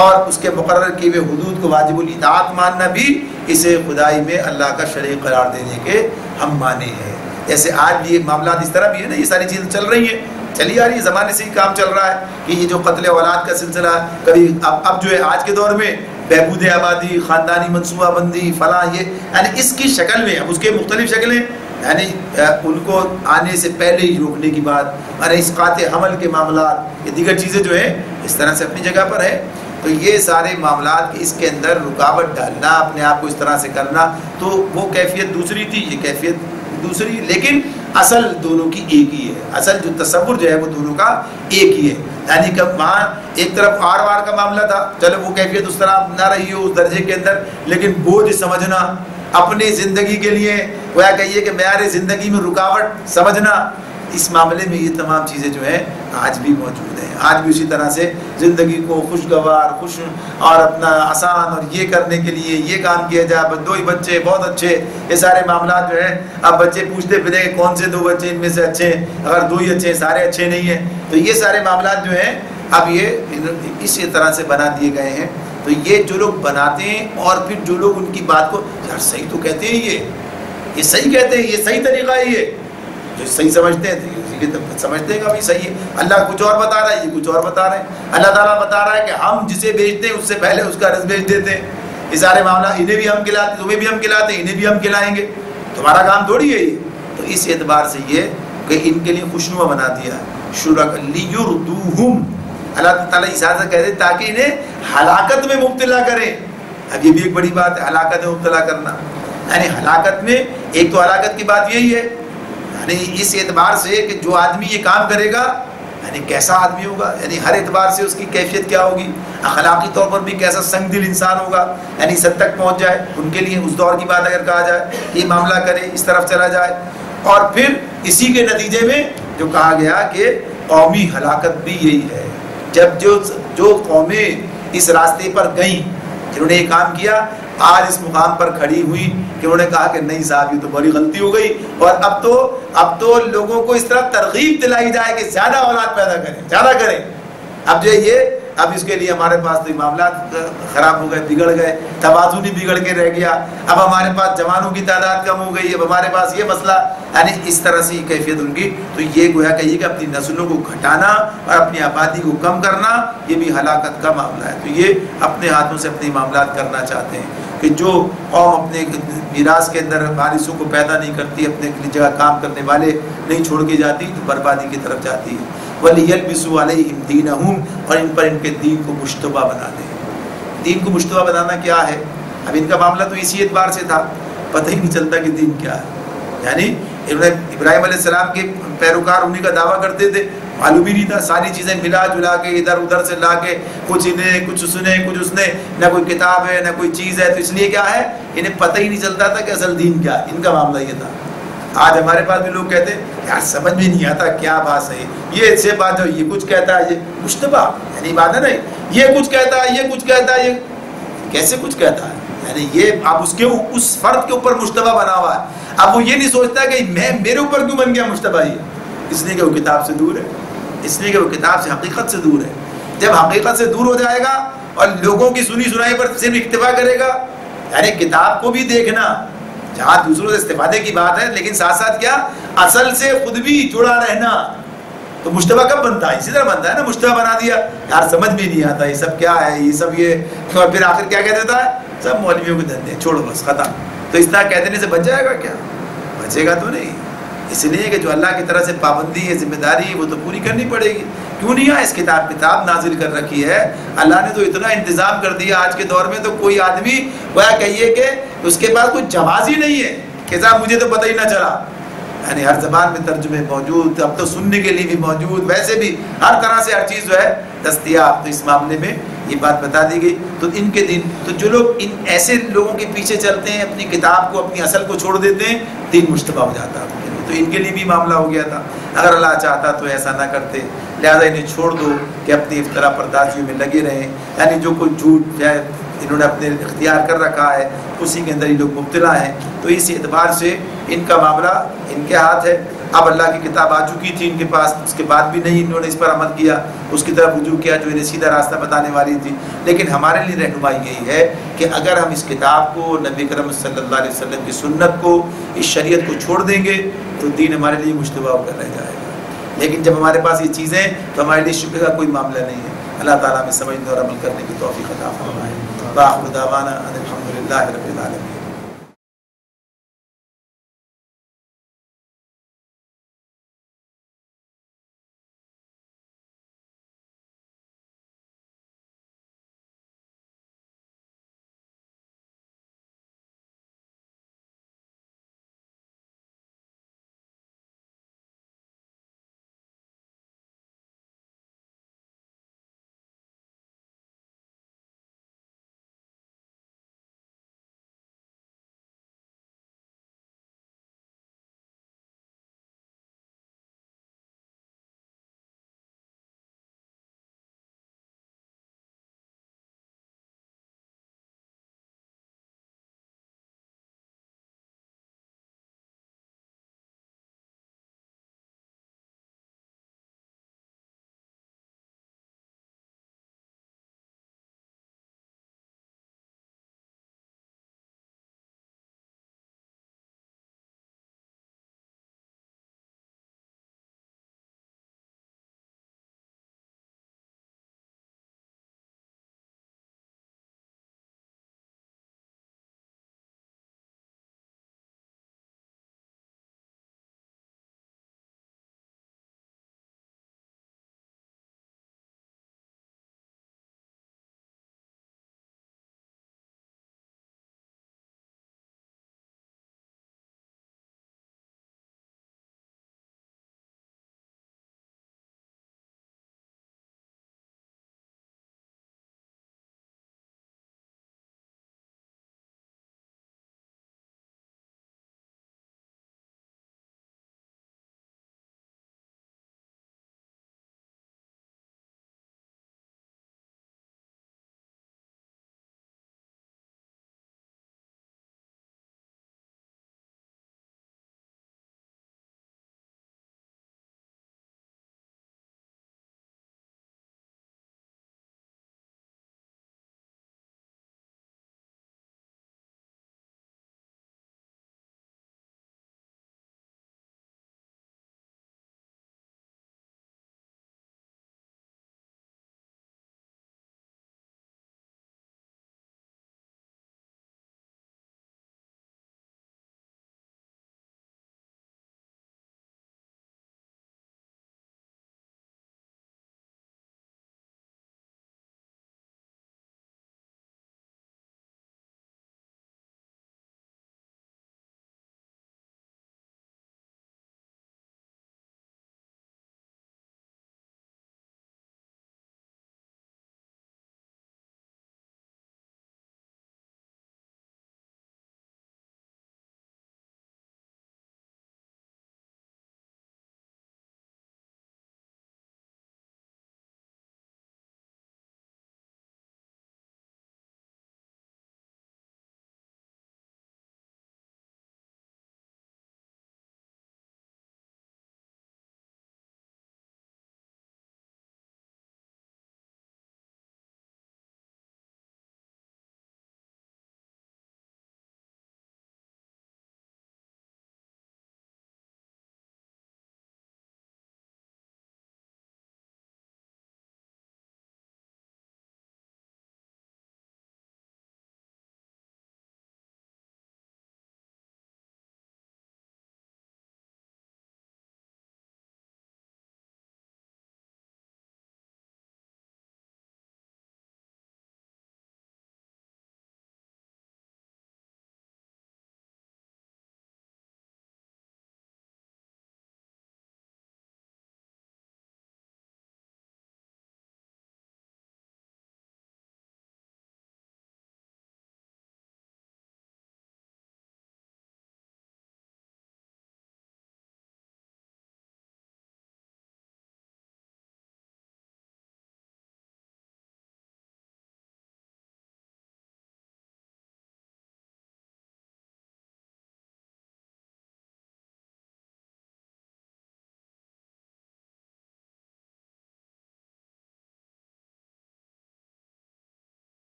اور اس کے مقرر کیے ہوئے حدود کو واجب الاطاعت ماننا بھی اسے خدائی میں اللہ کا شریک قرار دینے کے ہم معنی ہیں. جیسے آج بھی یہ معاملات اس طرح بھی ہے نا, یہ ساری چیزیں چل رہی ہیں, چلی آ رہی ہے, زمانے سے ہی کام چل رہا ہے کہ یہ جو قتل اولاد کا سلسلہ کبھی اب جو ہے آج کے دور میں بہبود آبادی, خاندانی منصوبہ بندی, فلاں, یہ یعنی اس کی شکل میں, اب اس کے مختلف شکلیں, یعنی ان کو آنے سے پہلے ہی روکنے کی بات, اور اسقاط حمل کے معاملات, یہ دیگر چیزیں جو ہیں اس طرح سے اپنی جگہ پر ہے. تو یہ سارے معاملات اس کے اندر رکاوٹ ڈالنا, اپنے آپ کو اس طرح سے کرنا, تو وہ کیفیت دوسری تھی, یہ کیفیت دوسری, لیکن اصل دونوں کی ایک ہی ہے. اصل جو تصور جو ہے وہ دونوں کا ایک ہی ہے. یعنی کہ وہاں ایک طرف آر وار کا معاملہ تھا, چلو وہ کیفیت اس طرح نہ رہی ہو اس درجے کے اندر, لیکن بوجھ سمجھنا اپنی زندگی کے لیے, وہ کہیے کہ معیار زندگی میں رکاوٹ سمجھنا, اس معاملے میں یہ تمام چیزیں جو ہیں آج بھی موجود ہیں. آج بھی اسی طرح سے زندگی کو خوشگوار خوش اور اپنا آسان اور یہ کرنے کے لیے یہ کام کیا جائے. 2 ہی بچے بہت اچھے، یہ سارے معاملات جو ہیں اب بچے پوچھتے پھریں کہ کون سے 2 بچے ان میں سے اچھے ہیں، اگر 2 ہی اچھے ہیں سارے اچھے نہیں ہیں. تو یہ سارے معاملات جو ہیں اب یہ اسی طرح سے بنا دیے گئے ہیں. تو یہ جو لوگ بناتے ہیں اور پھر جو لوگ ان کی بات کو یار صحیح تو کہتے ہیں، یہ صحیح کہتے ہیں، یہ صحیح طریقہ ہے، یہ جو صحیح سمجھتے ہیں سمجھتے ہیں کہ ابھی صحیح ہے. اللہ کچھ اور بتا رہا ہے، یہ کچھ اور بتا رہے ہیں. اللہ تعالیٰ بتا رہا ہے کہ ہم جسے بیچتے ہیں اس سے پہلے اس کا رزق بیچ دیتے ہیں. یہ سارے معاملہ انہیں بھی ہم کھلاتے، تمہیں بھی ہم کھلاتے ہیں، انہیں بھی ہم کھلائیں گے. تمہارا کام تھوڑی ہے یہ. تو اس اعتبار سے یہ کہ ان کے لیے خوشنما بنا دیا شرک لیردوہم. اللہ تعالیٰ اجازت کہتے ہیں تاکہ انہیں ہلاکت میں مبتلا کریں. اب یہ بھی ایک بڑی بات ہے، ہلاکت میں مبتلا کرنا. یعنی ہلاکت میں ایک تو ہلاکت کی بات یہی ہے، یعنی اس اعتبار سے کہ جو آدمی یہ کام کرے گا یعنی کیسا آدمی ہوگا، یعنی ہر اعتبار سے اس کی کیفیت کیا ہوگی، اخلاقی طور پر بھی کیسا سنگ دل انسان ہوگا، یعنی سب تک پہنچ جائے. ان کے لیے اس دور کی بات اگر کہا جائے یہ معاملہ کرے، اس طرف چلا جائے. اور پھر اسی کے نتیجے میں جو کہا گیا کہ قومی ہلاکت بھی یہی ہے. جب جو قومیں اس راستے پر گئیں، جنہوں نے یہ کام کیا، آج اس مقام پر کھڑی ہوئی کہ انہوں نے کہا کہ نہیں صاحب یہ تو بڑی غلطی ہو گئی، اور اب تو لوگوں کو اس طرح ترغیب دلائی جائے کہ زیادہ اولاد پیدا کریں، زیادہ کریں. اب جو اب اس کے لیے ہمارے پاس تو معاملات خراب ہو گئے، بگڑ گئے، توازن ہی بگڑ کے رہ گیا. اب ہمارے پاس جوانوں کی تعداد کم ہو گئی، اب ہمارے پاس یہ مسئلہ، یعنی اس طرح سے کیفیت ان کی. تو یہ گویا کہیے کہ اپنی نسلوں کو گھٹانا اور اپنی آبادی کو کم کرنا یہ بھی ہلاکت کا معاملہ ہے. تو یہ اپنے ہاتھوں سے اپنے معاملات کرنا چاہتے ہیں کہ جو قوم اپنے میراث کے اندر وارثوں کو پیدا نہیں کرتی، اپنے جگہ کام کرنے والے نہیں چھوڑ کے جاتی، تو بربادی کی طرف جاتی ہے. وَلِيَلْبِسُوا عَلَيْهِمْ دِينَهُمْ، اور ان پر ان کے دین کو مشتبہ بنا دیں. دین کو مشتبہ بنانا کیا ہے؟ اب ان کا معاملہ تو اسی اعتبار سے تھا، پتہ ہی نہیں چلتا کہ دین کیا ہے. یعنی ابراہیم علیہ السلام کے پیروکار انہی کا دعویٰ کرتے تھے، معلوم ہی نہیں تھا. ساری چیزیں ملا جلا کے ادھر ادھر سے لا کے کچھ انہیں کچھ سنے کچھ اس نے، نہ کوئی کتاب ہے نہ کوئی چیز ہے. تو اس لیے کیا ہے انہیں پتہ ہی نہیں چلتا تھا کہ اصل دین کیا ہے. ان کا معاملہ یہ تھا. آج ہمارے پاس بھی لوگ کہتے ہیں یار سمجھ میں نہیں آتا کیا بات ہے، یہ سے بات جو یہ کچھ کہتا ہے، یہ مشتبہ یعنی بات ہے نا، یہ کچھ کہتا ہے یہ کچھ کہتا ہے، یہ کیسے کچھ کہتا ہے. یعنی یہ اب اس فرد کے اوپر مشتبہ بنا ہوا ہے. اب وہ یہ نہیں سوچتا کہ میرے اوپر کیوں بن گیا مشتبہ، یہ اس لیے کہ وہ کتاب سے دور ہے، اس لیے کہ وہ کتاب سے حقیقت سے دور ہے. جب حقیقت سے دور ہو جائے گا اور لوگوں کی سنی سنائی پر صرف اکتفا کرے گا، یعنی کتاب کو بھی دیکھنا، جہاں دوسروں سے استفادے کی بات ہے لیکن ساتھ ساتھ کیا اصل سے خود بھی جڑا رہنا. تو مشتبہ کب بنتا ہے؟ اسی طرح بنتا ہے نا. مشتبہ بنا دیا، یار سمجھ میں نہیں آتا یہ سب کیا ہے، یہ سب یہ، اور پھر آخر کیا کہہ دیتا ہے سب مولویوں کے دھندے، چھوڑو بس ختم. تو اس طرح کہہ دینے سے بچ جائے گا کیا؟ بچے گا تو نہیں. اس لیے کہ جو اللہ کی طرح سے پابندی ہے، ذمہ داری ہے، وہ تو پوری کرنی پڑے گی. کیوں نہیں ہے؟ اس کتاب نازل کر رکھی ہے اللہ نے، تو اتنا انتظام کر دیا. آج کے دور میں تو کوئی آدمی وہ کہیے کہ اس کے پاس کوئی جواز ہی نہیں ہے کہ صاحب مجھے تو پتہ ہی نہ چلا. یعنی ہر زبان میں ترجمے موجود، اب تو سننے کے لیے بھی موجود، ویسے بھی ہر طرح سے ہر چیز جو ہے دستیاب. تو اس معاملے میں یہ بات بتا دی گئی. تو ان کے دین، تو جو لوگ ان ایسے لوگوں کے پیچھے چلتے ہیں، اپنی کتاب کو اپنی اصل کو چھوڑ دیتے ہیں، دین مشتبہ ہو جاتا ہے. تو ان کے لیے بھی معاملہ ہو گیا تھا. اگر اللہ چاہتا تو ایسا نہ کرتے، لہذا انہیں چھوڑ دو کہ اپنی افطرا پردازیوں میں لگے رہیں. یعنی جو کوئی جھوٹ ہے انہوں نے اپنے اختیار کر رکھا ہے اسی کے اندر ہی لوگ مبتلا ہیں. تو اس اعتبار سے ان کا معاملہ ان کے ہاتھ ہے. اب اللہ کی کتاب آ چکی تھی ان کے پاس، اس کے بعد بھی نہیں انہوں نے اس پر عمل کیا، اس کی طرف رجوع کیا جو انہیں سیدھا راستہ بتانے والی تھی. لیکن ہمارے لیے رہنمائی یہی ہے کہ اگر ہم اس کتاب کو، نبی کرم صلی اللہ علیہ وسلم کی سنت کو، اس شریعت کو چھوڑ دیں گے تو دین ہمارے لیے مشتبہ ہو کر رہ جائے گا. لیکن جب ہمارے پاس یہ چیزیں تو ہمارے لیے شبہ کا کوئی معاملہ نہیں ہے. اللہ تعالیٰ ہمیں سمجھنے اور عمل کرنے کی توفیق عطا فرمائے. باخر دعوانا ان الحمد للہ رب العالمین.